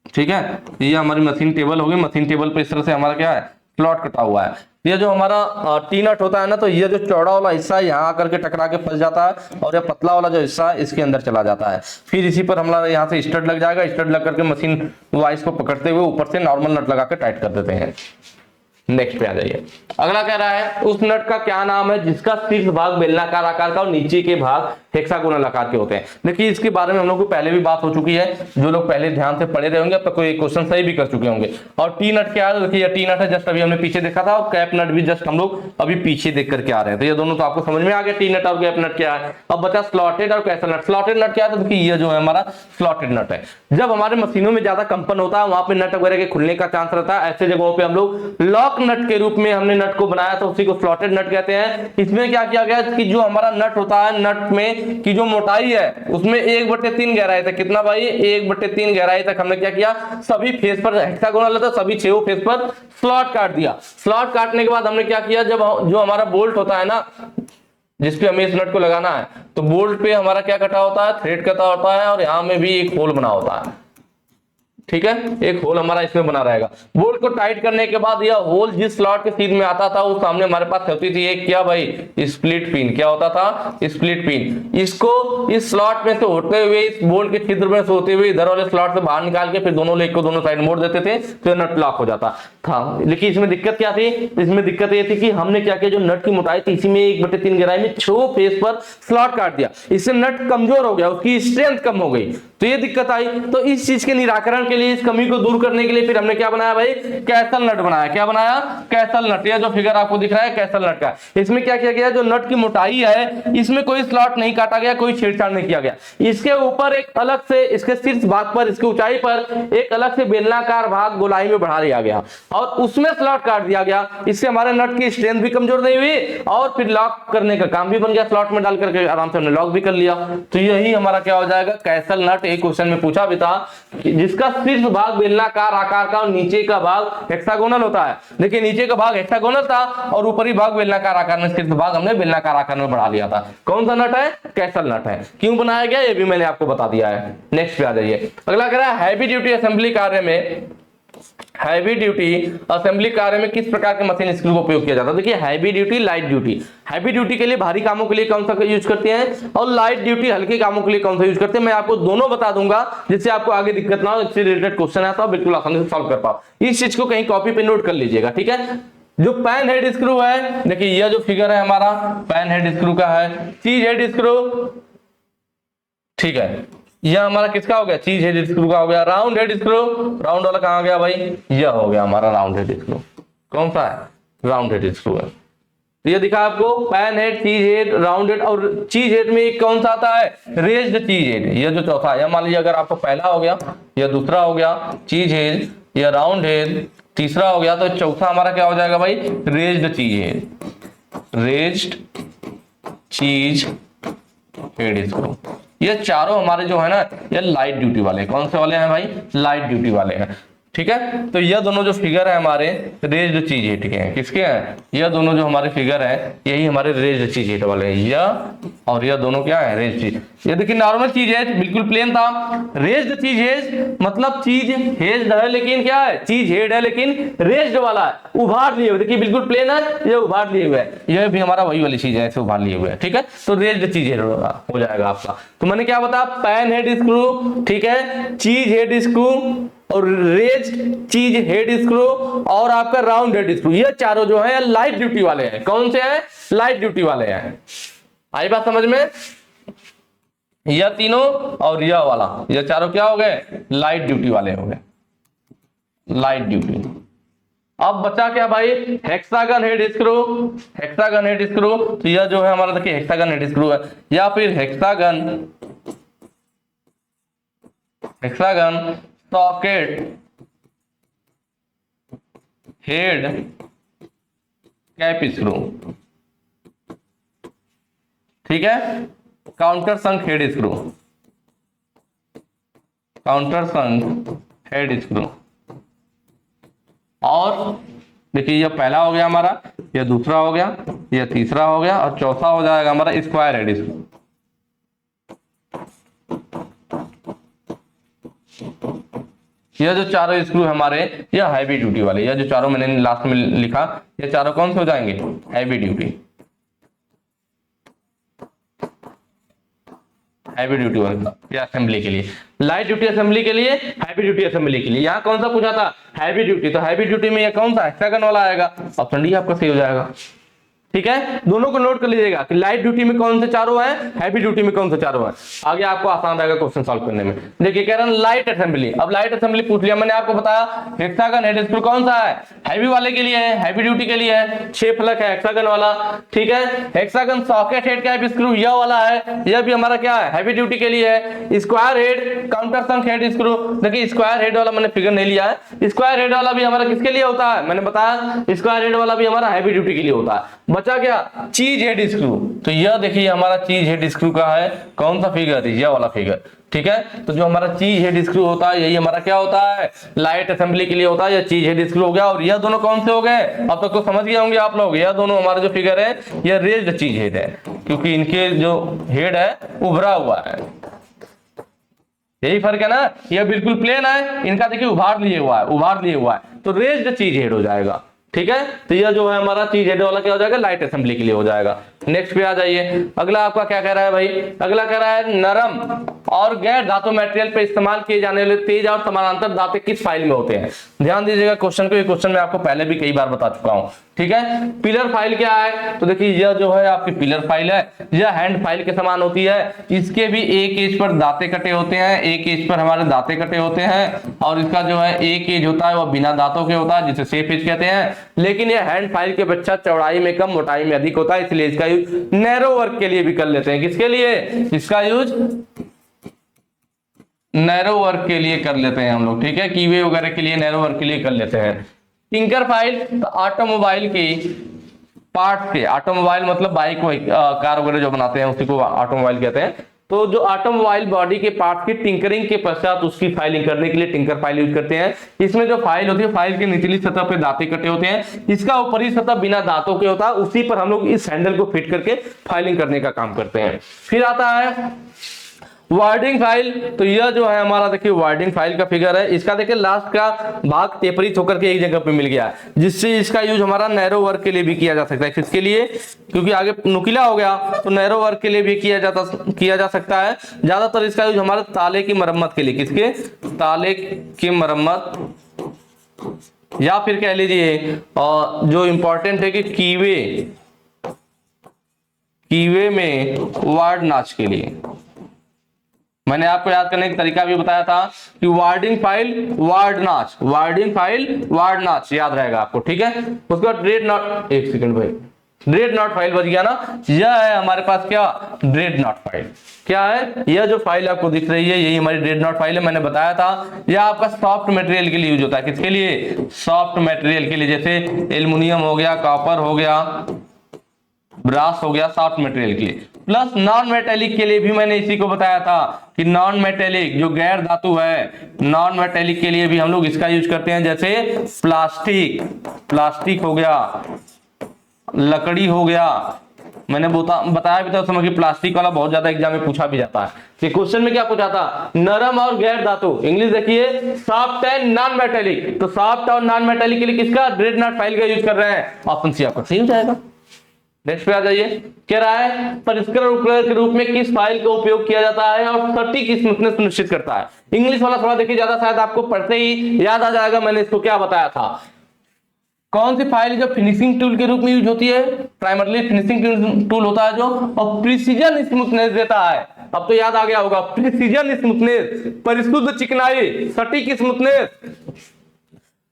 ठीक है, ये हमारी मशीन टेबल होगी, मशीन टेबल पर इस तरह से हमारा क्या है, स्लॉट कटा हुआ है। ये जो हमारा टी नट होता है ना, तो ये जो चौड़ा वाला हिस्सा यहाँ आकर के टकरा के फंस जाता है, और ये पतला वाला जो हिस्सा है इसके अंदर चला जाता है। फिर इसी पर हमारा यहाँ से स्टड लग जाएगा, स्टड लग करके मशीन वाइस को पकड़ते हुए ऊपर से नॉर्मल नट लगा के टाइट कर देते हैं। नेक्स्ट पे आ जाइए। अगला कह रहा है उस नट का क्या नाम है जिसका शीर्ष भाग बेलनाकार आकार का और नीचे के भाग हेक्सागोनल आकार के होते हैं। देखिए इसके बारे में हम लोग को पहले भी बात हो चुकी है, जो लोग पहले ध्यान से पढ़े रहे होंगे अब तक कोई क्वेश्चन सही भी कर चुके होंगे। और टी नट क्या है, देखिए टी नट है, जस्ट अभी हमने पीछे देखा था, और कैप नट भी जस्ट हम लोग अभी पीछे देख करके आ रहे हैं। तो ये दोनों तो आपको समझ में आ गया, टी नट और कैप नट क्या है। अब बचा स्लॉटेड और कैसल नट। स्लॉटेड नट क्या है, तो देखिए ये जो है हमारा स्लॉटेड नट है। जब हमारे मशीनों में ज्यादा कंपन होता है, वहां पे नट वगैरह के खुलने का चांस रहता है, ऐसे जगहों पे हम लोग लॉक नट के रूप में हमने नट को बनाया, तो उसी को स्लॉटेड नट कहते हैं। इसमें क्या किया गया कि जो हमारा नट होता है, नट में की जो मोटाई है उसमें 1/3 गहराई तक, कितना भाई 1/3 गहराई तक हमने क्या किया, सभी फेस पर हेक्सागोनल था, सभी 6 फेस पर स्लॉट काट दिया। स्लॉट काटने के बाद हमने क्या किया, जब जो हमारा बोल्ट होता है ना जिसपे हमें इस नट को लगाना है, तो बोल्ट पे हमारा क्या कटा होता है, थ्रेड कटा होता है, और यहां में भी एक होल बना होता है। ठीक है, एक होल हमारा इसमें बना रहेगा। बोल्ट को टाइट करने के बाद यह होल जिस स्लॉट के सीध में आता था, उस सामने हमारे पास होती थी एक क्या भाई, स्प्लिट पिन। क्या होता था, स्प्लिट पिन। इसको इस स्लॉट में से होते हुए, इस बोल्ट के छिद्र में से होते हुए इधर वाले स्लॉट से बाहर निकाल के फिर दोनों लेग को दोनों साइड मोड़ देते थे, तो नट लॉक हो जाता था। लेकिन इसमें दिक्कत क्या थी, इसमें दिक्कत ये थी कि हमने क्या किया, जो नट की मोटाई थी इसी में 1/3 गहराई में 6 फेस पर स्लॉट काट दिया। इससे नट कमजोर हो गया, उसकी स्ट्रेंथ कम हो गई। तो ये दिक्कत आई। तो इस चीज के निराकरण के लिए, इस कमी को दूर करने के लिए फिर हमने क्या बनाया भाई, कैसल नट बनाया। क्या बनाया, कैसल नट। ये जो फिगर आपको दिख रहा है कैसल नट का, इसमें क्या किया गया, जो नट की मोटाई है इसमें कोई स्लॉट नहीं काटा गया, कोई छेड़छाड़ नहीं किया गया। इसके ऊपर एक अलग से, इसके शीर्ष भाग पर, इसकी ऊंचाई पर एक अलग से बेलनाकार भाग गोलाई में बढ़ा दिया गया और उसमें स्लॉट काट दिया गया। इससे हमारे नट की स्ट्रेंथ भी कमजोर नहीं हुई और फिर लॉक करने का काम भी बन गया, स्लॉट में डाल करके आराम से हमने लॉक भी कर लिया। तो यही हमारा क्या हो जाएगा, कैसल नट। एक क्वेश्चन में पूछा भी था जिसका शीर्ष भाग बेलनाकार आकार का और नीचे का भाग हेक्सागोनल होता है। देखिए नीचे का भाग हेक्सागोनल था और ऊपरी भाग बेलनाकार आकार में, शीर्ष भाग हमने बेलनाकार आकार में बढ़ा लिया था। कौन सा नट है, कैसल नट है। क्यों बनाया गया ये भी मैंने आपको बता दिया है। नेक्स्ट पे आ जाइए। अगला कह रहा है हैवी ड्यूटी असेंबली कार्य में, हैवी ड्यूटी असेंबली कार्य में किस प्रकार के मशीन स्क्रू का उपयोग किया जाता है। देखिए heavy duty, light duty. Heavy duty के लिए भारी कामों के लिए कौन सा यूज करते हैं और लाइट ड्यूटी हल्के कामों के लिए कौन सा यूज करते हैं। मैं आपको दोनों बता दूंगा जिससे आपको आगे दिक्कत ना हो, इससे रिलेटेड क्वेश्चन आता है बिल्कुल आसानी से सॉल्व कर पाओ। इस चीज को कहीं कॉपी पे नोट कर लीजिएगा, ठीक है। जो पैन हेड स्क्रू है, देखिए यह जो फिगर है हमारा पैन हेड स्क्रू का है। चीज हेड स्क्रू, ठीक है, यह हमारा किसका हो गया, चीज हेड स्क्रू का हो गया। राउंड हेड स्क्रू, राउंड वाला कहां गया भाई, यह हो गया हमारा राउंड हेड स्क्रू। कौन सा है, राउंड हेड स्क्रू है। तो ये दिखा आपको पैन हेड, चीज हेड, राउंड हेड। और चीज हेड में एक कौन सा आता है, रेज्ड चीज हेड। यह जो चौथा है, मान लीजिए अगर आपको पहला हो गया, यह दूसरा हो गया चीज हेड, यह राउंड हेड, तीसरा हो गया, तो चौथा हमारा क्या हो जाएगा भाई, रेज्ड चीज हेड। रेज्ड चीज हेड स्क्रू। ये चारों हमारे जो है ना, ये लाइट ड्यूटी वाले। कौन से वाले हैं भाई, लाइट ड्यूटी वाले हैं, ठीक है। तो ये दोनों जो फिगर है हमारे रेज्ड चीज हेड के हैं। किसके हैं, ये दोनों जो हमारे फिगर है यही हमारे रेज्ड चीज हेड वाले हैं। यह और ये दोनों क्या है, रेज्ड चीज। ये देखिए नॉर्मल चीज हेड बिल्कुल प्लेन था। रेज्ड चीज हेड मतलब चीज हेड है लेकिन क्या है, चीज हेड है लेकिन रेज्ड वाला है, उभार लिए हुए। देखिए बिल्कुल प्लेन है, ये उभार लिए हुए है। यह भी हमारा वही वाली चीज है, ऐसे उभार लिए हुए है, ठीक है। तो रेज्ड चीज हेड हो जाएगा आपका। तो मैंने क्या बताया, पैन हेड स्क्रू, ठीक है, चीज हेड स्क्रू और रेज्ड चीज हेड स्क्रू और आपका राउंड हेड स्क्रू। ये चारों जो है लाइट ड्यूटी वाले हैं। कौन से हैं, लाइट ड्यूटी वाले हैं। आई बात समझ में, यह तीनों और यह वाला, ये चारों क्या हो गए, लाइट ड्यूटी वाले हो गए, लाइट ड्यूटी। अब बचा क्या भाई, hexagon head screw. Hexagon head screw, तो यह जो है हमारा देखिए हेक्सागन हेड स्क्रू है, या फिर hexagon socket head cap screw, ठीक है। काउंटर संक हेड स्क्रू, काउंटर संक हेड स्क्रू। और देखिए यह पहला हो गया हमारा, यह दूसरा हो गया, यह तीसरा हो गया और चौथा हो जाएगा हमारा स्क्वायर हेड स्क्रू। यह जो चारों स्क्रू हमारे, यह हैवी ड्यूटी वाले। यह जो चारों मैंने लास्ट में लिखा, ये चारों कौन से हो जाएंगे, हैवी ड्यूटी। हैवी ड्यूटी वाले असेंबली के लिए, लाइट ड्यूटी असेंबली के लिए, हैवी ड्यूटी असेंबली के लिए। यहाँ कौन सा पूछा था, हैवी ड्यूटी। तो हैवी ड्यूटी में ये कौन सा, हेक्सागन वाला आएगा। ऑप्शन डी आपका सही हो जाएगा, ठीक है। दोनों को नोट कर लीजिएगा कि लाइट ड्यूटी में कौन से चारों हैं, हैवी ड्यूटी में कौन से चारों हैं। आगे आपको आसान रहेगा क्वेश्चन सॉल्व करने में। देखिए कह रहा है लाइट असेंबली। अब लाइट असेंबली पूछ लिया, मैंने आपको बताया हेक्सागन हेड स्क्रू कौन सा है, हैवी वाले के लिए है, हैवी ड्यूटी के लिए है। 6 फलक है हेक्सागन वाला, ठीक है। Hexagon socket head cap screw यह वाला है, यह भी हमारा क्या है, हैवी ड्यूटी के लिए है। स्क्वायर हेड काउंटर संक हेड स्क्रू, देखिए स्क्वायर हेड वाला मैंने फिगर नहीं लिया है। स्क्वायर हेड वाला भी हमारा किसके लिए होता है, मैंने बताया स्क्वायर हेड वाला भी हमारा हैवी ड्यूटी के लिए होता है। बचा क्या, चीज हेड स्क्रू। तो यह देखिए हमारा चीज हेड स्क्रू का है, कौन सा फिगर, यह वाला फिगर, ठीक है। तो जो हमारा चीज हेड स्क्रू होता है यही हमारा क्या होता है, लाइट असेंबली के लिए होता है। यह चीज हेड स्क्रू हो गया। और यह दोनों कौन से हो गए, अब तक तो समझ गए होंगे आप लोग। यह दोनों हमारे जो फिगर है यह रेज्ड चीज हेड है, क्योंकि इनके जो हेड है उभरा हुआ है। यही फर्क है ना, यह बिल्कुल प्लेन है, इनका देखिए उभार लिए हुआ है, उभार लिए हुआ है। तो रेज्ड चीज हेड हो जाएगा, ठीक है, तो यह जो है हमारा TZ वाला क्या हो जाएगा, लाइट असेंबली के लिए हो जाएगा। नेक्स्ट पे आ जाइए, अगला आपका क्या कह रहा है भाई, अगला कह रहा है नरम और गैर धातु मटेरियल पे इस्तेमाल किए जाने वाले तेज और समानांतर दांते किस फाइल में होते हैं। ध्यान दीजिएगा क्वेश्चन को, ये क्वेश्चन मैं आपको पहले भी कई बार बता चुका हूं। ठीक है, पिलर फाइल क्या है, तो देखिए यह जो है आपकी पिलर फाइल है, यह हैंड फाइल के समान होती है। इसके भी एक एज पर दांते कटे होते हैं, एक एज पर हमारे दांते कटे होते हैं, और इसका जो है एक एज होता है वह बिना दांतों के होता है जिसे सेफ एज कहते हैं। लेकिन यह हैंड फाइल के अपेक्षा चौड़ाई में कम, मोटाई में अधिक होता है, इसलिए इसका यूज नैरो वर्क के लिए भी कर लेते हैं। किसके लिए, इसका यूज नैरो वर्क के लिए कर लेते हैं हम लोग। ठीक है, कीवे वगैरह के लिए नैरो वर्क के लिए कर लेते हैं। टिंकर फाइल ऑटोमोबाइल की पार्ट के, ऑटोमोबाइल मतलब बाइक कार वगैरह जो बनाते हैं उसी को ऑटोमोबाइल कहते हैं। तो जो ऑटोमोबाइल बॉडी के पार्ट की टिंकरिंग के पश्चात उसकी फाइलिंग करने के लिए टिंकर फाइल यूज करते हैं। इसमें जो फाइल होती है, फाइल की निचली सतह पे दांते कटे होते हैं, इसका ऊपरी सतह बिना दांतों के होता है, उसी पर हम लोग इस हैंडल को फिट करके फाइलिंग करने का काम करते हैं। फिर आता है वार्डिंग फाइल, तो यह जो है हमारा देखिए वार्डिंग फाइल का फिगर है। इसका देखिए लास्ट का भाग टेपरित होकर के एक जगह पे मिल गया है, जिससे इसका यूज हमारा नैरो वर्क के लिए भी किया जा सकता है। किसके लिए, क्योंकि आगे नुकीला हो गया तो नैरो वर्क के लिए भी किया जा सकता है। ज्यादातर इसका यूज हमारे ताले की मरम्मत के लिए, किसके, ताले की मरम्मत, या फिर कह लीजिए जो इंपॉर्टेंट है कि कीवे में वार्ड नाच के लिए। मैंने आपको याद करने का तरीका भी बताया था कि वार्डिंग फाइल वार्ड नाच, वार्डिंग फाइल वार्ड नाच, याद रहेगा आपको। ठीक है, उसके बाद ड्रेड नॉट, एक सेकंड भाई, ड्रेड नॉट फाइल बच गया ना, यह है हमारे पास क्या, ड्रेड नॉट फाइल। क्या है, यह जो फाइल आपको दिख रही है यही हमारी ड्रेड नॉट फाइल है। मैंने बताया था यह आपका सॉफ्ट मटेरियल के लिए यूज होता है। किसके लिए, सॉफ्ट मटेरियल के लिए, जैसे एल्युमिनियम हो गया, कॉपर हो गया, ब्रास हो गया, सॉफ्ट मटेरियल के लिए। प्लस नॉन मेटेलिक के लिए भी मैंने इसी को बताया था कि नॉन मेटेलिक जो गैर धातु है, नॉन मेटेलिक के लिए भी हम लोग इसका यूज करते हैं, जैसे प्लास्टिक हो गया, लकड़ी हो गया। मैंने बताया भी था उस समय कि प्लास्टिक वाला बहुत ज्यादा एग्जाम में पूछा भी जाता है। क्वेश्चन में क्या पूछा था, नरम और गैर धातु, इंग्लिश देखिए सॉफ्ट एंड नॉन मेटेलिक, तो सॉफ्ट और नॉन मेटेलिक के लिए किसका, ड्रेड नॉट फाइल का यूज कर रहे हैं। ऑप्शन सी आपका सही हो जाएगा। नेक्स्ट पे आ जाइए, कह रहा है परिष्करण उपकरण के रूप में किस फाइल का उपयोग किया जाता है और सटीक स्मूथनेस सुनिश्चित करता है। इंग्लिश वाला थोड़ा देखिए ज्यादा शायद आपको पढ़ते ही याद आ जाएगा, मैंने इसको क्या बताया था। कौन सी फाइल जो फिनिशिंग टूल के रूप में यूज होती है, प्राइमरली फिनिशिंग टूल होता है जो, और प्रिसीजन स्मूथनेस देता है। अब तो याद आ गया होगा, प्रिसीजन स्मूथनेस, परिशुद्ध चिकनाई, सटीक स्मूथनेस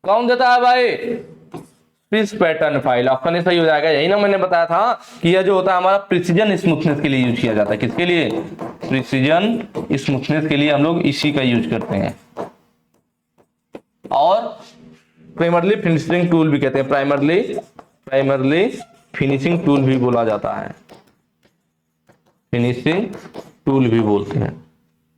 कौन देता है भाई, फिश पैटर्न फाइल। ऑप्शन सही हो जाएगा, यही ना मैंने बताया था कि यह जो होता है हमारा प्रिसीजन स्मूथनेस के लिए यूज किया जाता है। किसके लिए, प्रिसीजन स्मूथनेस के लिए हम लोग इसी का यूज करते हैं। और प्राइमरली फिनिशिंग टूल भी कहते हैं, प्राइमरली फिनिशिंग टूल भी बोला जाता है, फिनिशिंग टूल भी बोलते हैं।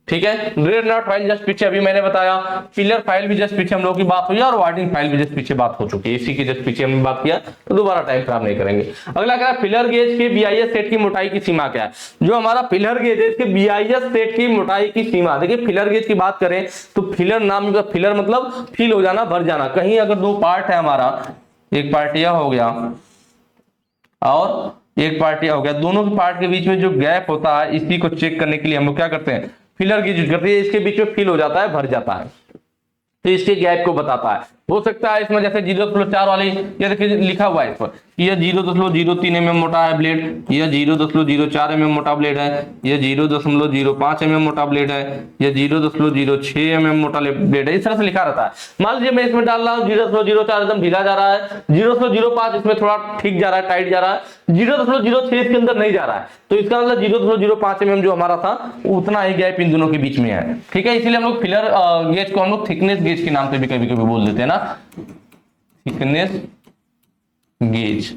ठीक है, ड्रेड नॉट फाइल जस्ट पीछे अभी मैंने बताया, पिलर फाइल भी जस्ट पीछे हम लोग की बात हुई, और वार्डिंग फाइल भी जस्ट पीछे बात हो चुकी है। इसी की जस्ट पीछे हमने बात किया, तो दोबारा टाइम खराब नहीं करेंगे। अगला क्या है, पिलर गेज के BIS सेट की मोटाई की सीमा क्या है। जो हमारा पिलर गेज है इसके BIS सेट की मोटाई की सीमा, देखिए फिलर गेज की बात करें तो फिलर नाम का, फिलर मतलब फिल हो जाना, भर जाना। कहीं अगर दो पार्ट है हमारा, एक पार्ट यह हो गया और एक पार्ट यह हो गया, दोनों के पार्ट के बीच में जो गैप होता है इसी को चेक करने के लिए हम लोग क्या करते हैं, फिलर गेज यूज करते हैं। इसके बीच में फिल हो जाता है, भर जाता है, तो इसके गैप को बताता है। हो सकता है इसमें जैसे 0.4 वाली, ये देखिए लिखा हुआ है इस पर, यह 0.03 mm मोटा है ब्लेड, यह 0.04 mm मोटा ब्लेड है, यह 0.05 mm मोटा ब्लेड है, यह 0.06 mm मोटा ब्लेड है। इस तरह से लिखा रहता है। मान लीजिए मैं इसमें डाल रहा हूँ 0.04 एकदम ढीला जा रहा है, 0.05 इसमें थोड़ा ठीक जा रहा है, टाइट जा रहा है, 0.06 इसके अंदर नहीं जा रहा है, तो इसका मतलब 0.05 mm जो हमारा था उतना ही गैप इन दोनों के बीच में है। ठीक है, इसीलिए हम लोग फिलर गेज को हम लोग थिकनेस गेज के नाम से भी कभी कभी बोल देते हैं ना, थिकनेस गेज।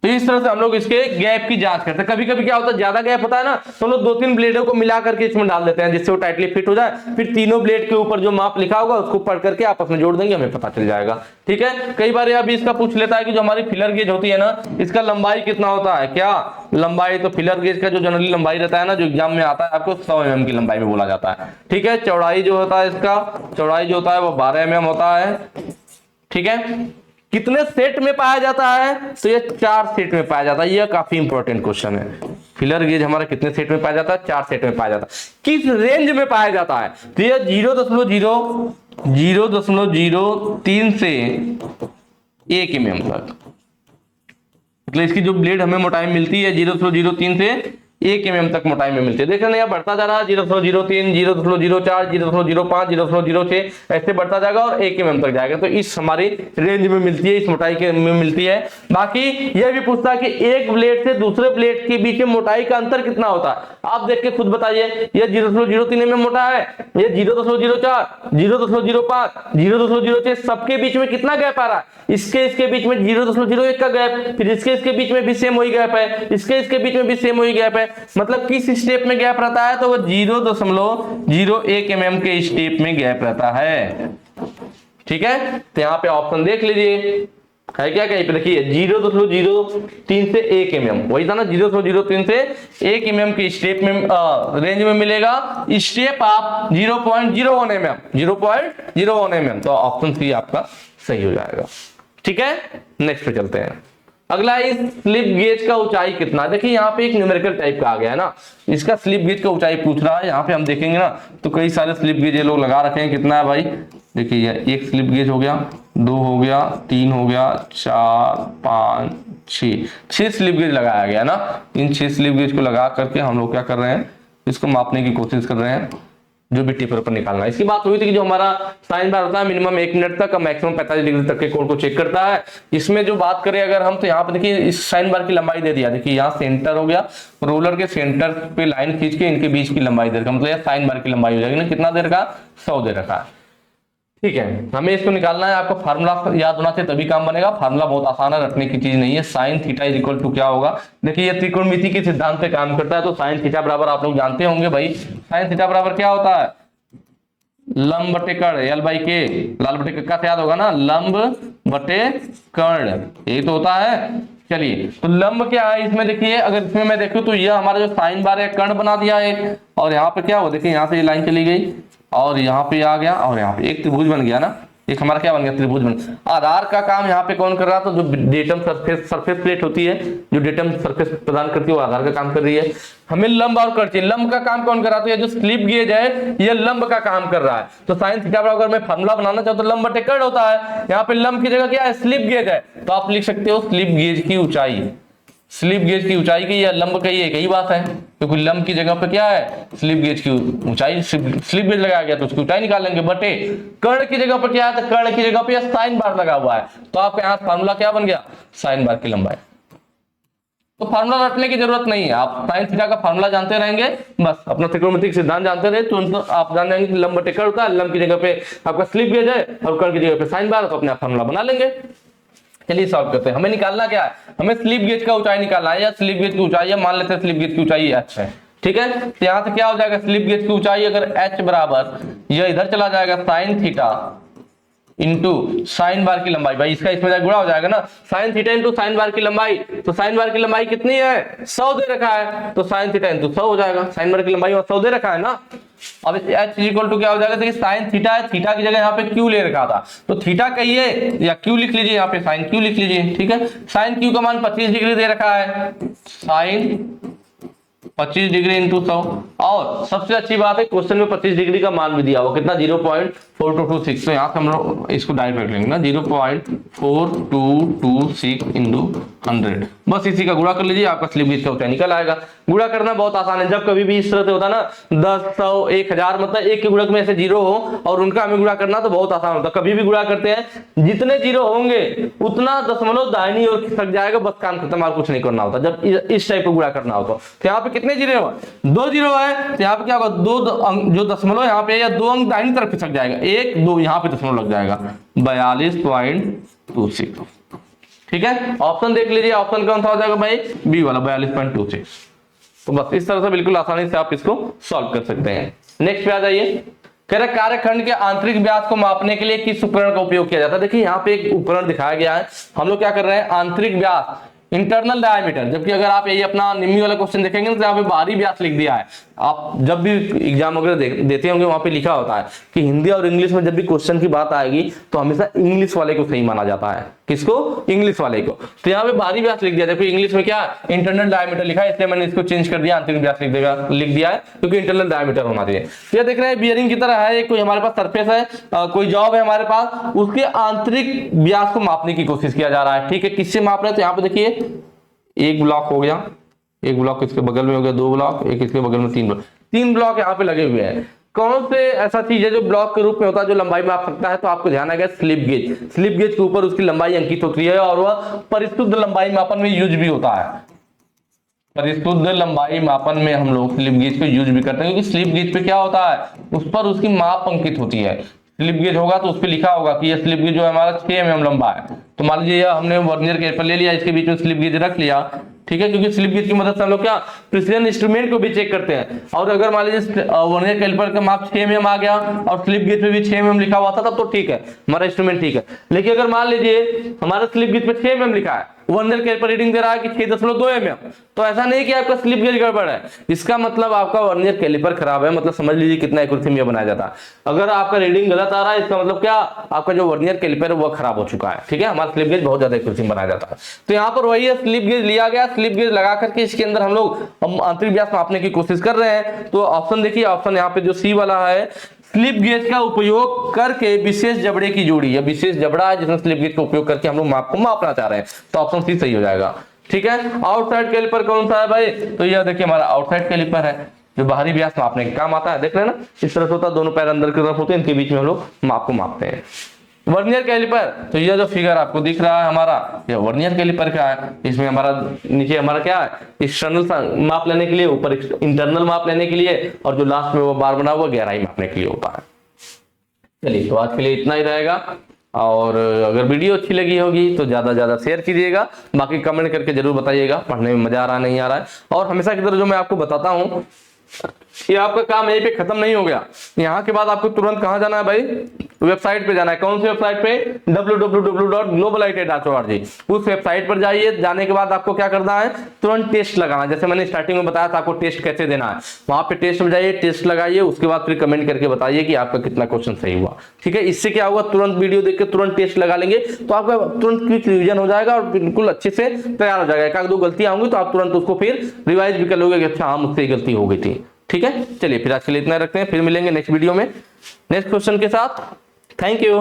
तो इस तरह से हम लोग इसके गैप की जांच करते हैं। कभी कभी क्या होता है, ज्यादा गैप होता है ना, तो हम लोग 2-3 ब्लेडों को मिला करके इसमें डाल देते हैं जिससे वो टाइटली फिट हो जाए। फिर तीनों ब्लेड के ऊपर जो माप लिखा होगा उसको पढ़ करके आपस में जोड़ देंगे, हमें पता चल जाएगा। ठीक है, कई बार यह भी इसका पूछ लेता है कि जो हमारी फिलर गेज होती है ना, इसका लंबाई कितना होता है। क्या लंबाई, तो फिलर गेज का जो जनरली लंबाई रहता है ना, जो एग्जाम में आता है आपको 100 mm की लंबाई में बोला जाता है। ठीक है, चौड़ाई जो होता है इसका, चौड़ाई जो होता है वो 12 mm होता है। ठीक है, कितने सेट में पाया जाता है, तो ये 4 सेट में पाया जाता है। ये काफी इंपॉर्टेंट क्वेश्चन है। फिलर गेज हमारा कितने सेट में पाया जाता है, 4 सेट में पाया जाता है। किस रेंज में पाया जाता है, तो ये 0.03 से 1 mm तक, मतलब इसकी जो ब्लेड हमें मोटाई मिलती है 0.03 से 1 mm तक मोटाई में मिलती है। देख रहे हैं बढ़ता जा रहा है 0.03, 0.04, 0.05, 0.06 ऐसे बढ़ता जाएगा और 1 mm तक जाएगा। तो इस हमारी रेंज में मिलती है, इस मोटाई के में मिलती है। बाकी यह भी पूछता है कि एक ब्लेड से दूसरे ब्लेड के बीच में मोटाई का अंतर कितना होता है। आप देख के खुद बताइए, ये 0.03 mm मोटा है, ये 0.04, 0.05, 0.06 सबके बीच में कितना गैप आ रहा है, इसके बीच में 0.01 का गैप, फिर इसके बीच में भी सेम वही गैप है, इसके बीच में भी सेम वही गैप है। मतलब किस स्टेप में गैप रहता है, तो वो 0.01 mm के स्टेप में गैप रहता है। ठीक है, तो यहाँ पे ऑप्शन देख लीजिए है क्या, कहीं पे देखिए 0.03 से 1 mm, वही था ना 0.03 से 1 mm के स्टेप में रेंज में मिलेगा। स्टेप आप 0.01 mm, 0.01 mm, तो ऑप्शन सी आपका सही हो जाएगा। ठीक है, नेक्स्ट पे चलते हैं। अगला इस स्लिप गेज का ऊंचाई कितना, देखिए यहाँ पे एक न्यूमेरिकल टाइप का आ गया है ना, इसका स्लिप गेज का ऊंचाई पूछ रहा है। यहाँ पे हम देखेंगे ना तो कई सारे स्लिप गेज ये लोग लगा रखे हैं। कितना है भाई, देखिए एक स्लिप गेज हो गया, 2 हो गया, 3 हो गया, 4, 5, 6 स्लिप गेज लगाया गया ना। इन 6 स्लिप गेज को लगा करके हम लोग क्या कर रहे हैं, इसको मापने की कोशिश कर रहे हैं, जो भी टेपर पर निकालना है। इसकी बात हुई थी कि जो हमारा साइन बार होता है मिनिमम 1 मिनट तक, मैक्सिमम 45 डिग्री तक के कोण को चेक करता है। इसमें जो बात करें अगर हम, तो यहाँ पे देखिए इस साइन बार की लंबाई दे दिया, देखिए यहाँ सेंटर हो गया, रोलर के सेंटर पे लाइन खींच के इनके बीच की लंबाई दे रखा, मतलब यह साइन बार की लंबाई हो जाएगी ना, कितना दे रखा, 100 दे रखा है। ठीक है, हमें इसको निकालना है, आपको फार्मूला याद होना चाहिए तभी काम बनेगा। फार्मूला बहुत आसान है, रटने की चीज नहीं है। Sine theta is equal to क्या होगा, देखिए ये त्रिकोणमिति के सिद्धांत पे काम करता है, तो साइन थीटा बराबर आप लोग जानते होंगे भाई, साइन थीटा बराबर क्या होता है, लंब बटे कर्ण, एल बाई के, लाल बटे का से याद होगा ना, लंब बटे कर्ण, यही तो होता है। चलिए, तो लंब क्या है इसमें, देखिए अगर इसमें मैं देखूं तो यह हमारा जो साइन बार है कर्ण बना दिया एक, और यहाँ पे क्या हो, देखिए यहाँ से ये लाइन चली गई और यहाँ पे आ गया और यहाँ पे एक त्रिभुज बन गया ना, एक हमारा क्या बन गया, त्रिभुज बन गया। आधार का काम यहाँ पे कौन कर रहा था, जो डेटम सरफेस प्लेट होती है, जो डेटम सरफेस प्रदान करती है वो आधार का काम कर रही है। हमें लंब और कर्ण चाहिए, लंब का काम कौन कर रहा है, जो स्लिप गेज है ये लंब का काम कर रहा है। तो साइन थीटा बराबर मैं फार्मूला बनाना चाहूँ तो लंब बटे कर्ण होता है। यहाँ पे लंब की जगह क्या है, स्लिप गेज है, तो आप लिख सकते हो स्लिप गेज की ऊंचाई, स्लिप गेज की ऊंचाई की या लंब का ये एक ही बात है, क्योंकि लंब की जगह पे क्या है, स्लिप गेज की ऊंचाई, स्लिप गेज लगाया गया तो उसकी ऊंचाई निकाल लेंगे, बटे कर्ण की जगह पर क्या है, तो कर्ण की जगह पे साइन बार लगा हुआ है, तो आपके यहाँ फार्मूला क्या बन गया, साइन बार की लंबाई। तो फार्मूला रटने की जरूरत नहीं है, आप साइन थीटा का फार्मूला जानते रहेंगे, बस अपना त्रिकोणमिति सिद्धांत जानते रहे तो आप जान जाएंगे कि लंब बटे कर्ण होता है, लंब की जगह पे आपका स्लिप गेज है और कर्ण की जगह पे साइन बार, तो अपने आप फार्मूला बना लेंगे। चलिए सॉल्व करते हैं। हमें निकालना क्या है, हमें स्लिप गेज का ऊंचाई निकालना है, या स्लिप गेज की ऊंचाई है, मान लेते हैं स्लिप गेज की ऊंचाई h है। ठीक है, तो यहां से क्या हो जाएगा, स्लिप गेज की ऊंचाई अगर h बराबर, यह इधर चला जाएगा sine theta into sine bar की लंबाई, भाई इसका इसमें गुणा हो जाएगा ना, sine theta into sine bar की लंबाई, तो साइन बार की लंबाई कितनी है, 100 दे रखा है, तो साइन थीटा इंटू 100 हो जाएगा, साइन बार की लंबाई 100 दे रखा है ना। अब h इक्वल टू क्या हो जाएगा, देखिए साइन थीटा है, थीटा की जगह यहाँ पे क्यू ले रखा था, तो थीटा कहिए या क्यू लिख लीजिए, यहाँ पे साइन क्यू लिख लीजिए। ठीक है, साइन क्यू का मान 25 डिग्री दे रखा है, साइन 25 डिग्री इंटू 100, और सबसे अच्छी बात है क्वेश्चन में 25 डिग्री का मान भी दिया हुआ, कितना 0.4226, तो यहाँ से हम लोग इसको डायरेक्ट रख लेंगे ना, 0.4226 इंटू 100, बस इसी का गुणा कर लीजिए, आपका स्लिप गेज का ऊंचाई निकल आएगा। गुणा करना बहुत आसान है, जब कभी भी इस तरह से होता है ना 10, 100, 1000, मतलब एक के गुणक में ऐसे जीरो हो और उनका हमें गुणा करना तो बहुत आसान होता है। कभी भी गुणा करते हैं जितने जीरो होंगे उतना दशमलव दाहिनी ओर खिसक जाएगा, बस काम खत्म, और कुछ नहीं करना होता जब इस टाइप का गुणा करना होता। तो यहाँ पे कितने जीरो है, 2 जीरो है, तो यहाँ पे क्या होगा, 2 जो दशमलव यहाँ पे या 2 अंक दाहिनी तरफ खिसक जाएगा, 1, 2 यहाँ पे दशमलव लग जाएगा, 42.26। ठीक है, ऑप्शन देख लीजिए, ऑप्शन कौन सा हो जाएगा भाई, बी वाला 42.26। तो बस इस तरह से बिल्कुल आसानी से आप इसको सॉल्व कर सकते हैं। नेक्स्ट पे आ जाइए, कह रहे कार्यखंड के आंतरिक व्यास को मापने के लिए किस उपकरण का उपयोग किया जाता है। देखिए यहाँ पे एक उपकरण दिखाया गया है, हम लोग क्या कर रहे हैं, आंतरिक व्यास इंटरनल डायमीटर, जबकि अगर आप यही अपना निम्मी वाला क्वेश्चन देखेंगे तो यहाँ पे बाहरी व्यास लिख दिया है। आप जब भी एग्जाम वगैरह देते होंगे वहां पे लिखा होता है कि हिंदी और इंग्लिश में जब भी क्वेश्चन की बात आएगी तो हमेशा इंग्लिश वाले को सही माना जाता है। किसको? इंग्लिश वाले को। तो यहाँ पे बाहरी व्यास लिख दिया, जबकि इंग्लिश में क्या इंटरनल डायमीटर लिखा है, इसलिए मैंने इसको चेंज कर दिया, आंतरिक व्यास लिख दिया है, क्योंकि इंटरनल डायमीटर होना चाहिए। तो ये देख रहे हैं बियरिंग की तरह है, कोई हमारे पास सरफेस है, कोई जॉब है हमारे पास, उसके आंतरिक व्यास को मापने की कोशिश किया जा रहा है। ठीक है, किससे माप रहे हैं? तो यहाँ पे देखिए एक ब्लॉक हो गया, एक ब्लॉक इसके बगल में हो गया, 2 ब्लॉक, एक इसके बगल में 3 ब्लॉक, 3 ब्लॉक यहाँ पे लगे हुए हैं। कौन से ऐसा चीज है जो ब्लॉक के रूप में होता है जो लंबाई माप सकता है? तो आपको ध्यान आएगा स्लिप गेज। स्लिप गेज के ऊपर उसकी लंबाई अंकित होती है और वह परिशुद्ध लंबाई मापन में यूज भी होता है। परिशुद्ध लंबाई मापन में हम लोग स्लिप गेज को यूज भी करते हैं, क्योंकि स्लिप गेज पे क्या होता है, उस पर उसकी माप अंकित होती है। स्लिप गेज होगा तो उस पर लिखा होगा कि ये स्लिप गेज जो है हमारा 6 mm लंबा है। तो मान लीजिए हमने वर्नियर कैलिपर ले लिया, इसके बीच में स्लिप गेज रख लिया, ठीक है, क्योंकि स्लिप गेज की मदद से हम लोग क्या प्रिसीजन इंस्ट्रूमेंट को भी चेक करते हैं। और अगर मान लीजिए वर्नियर कैलिपर का माप 6 mm आ गया और स्लिप गेज पे भी 6 mm लिखा हुआ था, तब तो ठीक है, हमारा इंस्ट्रूमेंट ठीक है। लेकिन अगर मान लीजिए हमारा स्लिप गेज पे 6 mm लिखा है, वर्नियर कैलिपर रीडिंग दे रहा है कि 6.2 mm, तो ऐसा नहीं कि आपका स्लिप गेज गड़बड़ है, इसका मतलब आपका वर्नियर कैलिपर खराब है। मतलब समझ लीजिए कितना एक्यूरेसी में बनाया जाता है। अगर आपका रीडिंग गलत आ रहा है, इसका मतलब क्या, आपका जो वर्नियर कैलिपर है वो खराब हो चुका है। ठीक है, हमारा स्लिप गेज बहुत ज्यादा एक्यूरेसी में बनाया जाता है। तो यहाँ पर वही है, स्लिप गेज लिया गया, स्लिप गेज लगा करके इसके अंदर हम लोग आंतरिक व्यास मापने की कोशिश कर रहे हैं। तो ऑप्शन देखिए, ऑप्शन यहाँ पे जो सी वाला है, स्लिप गेज का उपयोग करके विशेष जबड़े की जोड़ी, या विशेष जबड़ा है जिसमें स्लिप गेज का उपयोग करके हम लोग माप को मापना चाह रहे हैं, तो ऑप्शन सी सही हो जाएगा। ठीक है, आउटसाइड कैलिपर कौन सा है भाई? तो यह देखिए हमारा आउटसाइड कैलिपर है, जो बाहरी व्यास मापने के काम आता है। देख रहे हैं ना, इस तरह से होता है, दोनों पैर अंदर की तरफ होते हैं, इनके बीच में हम लोग माप को मापते हैं। वर्नियर कैलिपर, तो यह जो फिगर आपको दिख रहा है हमारा, यह वर्नियर कैलिपर का है। इसमें हमारा नीचे हमारा क्या है, एक्सटर्नल माप लेने के लिए, ऊपर इंटरनल माप लेने के लिए, और जो लास्ट में वो बार बना हुआ गहराई मापने के लिए होता है। चलिए, तो आज के लिए इतना ही रहेगा। और अगर वीडियो अच्छी लगी होगी तो ज्यादा से ज्यादा शेयर कीजिएगा, बाकी कमेंट करके जरूर बताइएगा पढ़ने में मजा आ रहा नहीं आ रहा है। और हमेशा की तरह जो मैं आपको बताता हूँ, ये आपका काम यहीं पे खत्म नहीं हो गया। यहाँ के बाद आपको तुरंत कहाँ जाना है भाई? वेबसाइट पे जाना है। कौन सी वेबसाइट पे? www.globalitech.org। उस वेबसाइट पर जाइए, जाने के बाद आपको क्या करना है, तुरंत टेस्ट लगाना। जैसे मैंने स्टार्टिंग में बताया था आपको टेस्ट कैसे देना है, वहां पे टेस्ट में जाइए, टेस्ट लगाइए, उसके बाद फिर कमेंट करके बताइए कि आपका कितना क्वेश्चन सही हुआ। ठीक है, इससे क्या होगा, तुरंत वीडियो देख के तुरंत टेस्ट लगा लेंगे तो आपका तुरंत क्विक रिवीजन हो जाएगा और बिल्कुल अच्छे से तैयार हो जाएगा। एक 2 गलतियां होंगी तो आप तुरंत उसको फिर रिवाइज भी कर लोगे कि अच्छा हाँ मुझसे गलती हो गई थी। ठीक है, चलिए फिर आज के लिए इतना रखते हैं, फिर मिलेंगे नेक्स्ट वीडियो में नेक्स्ट क्वेश्चन के साथ। Thank you.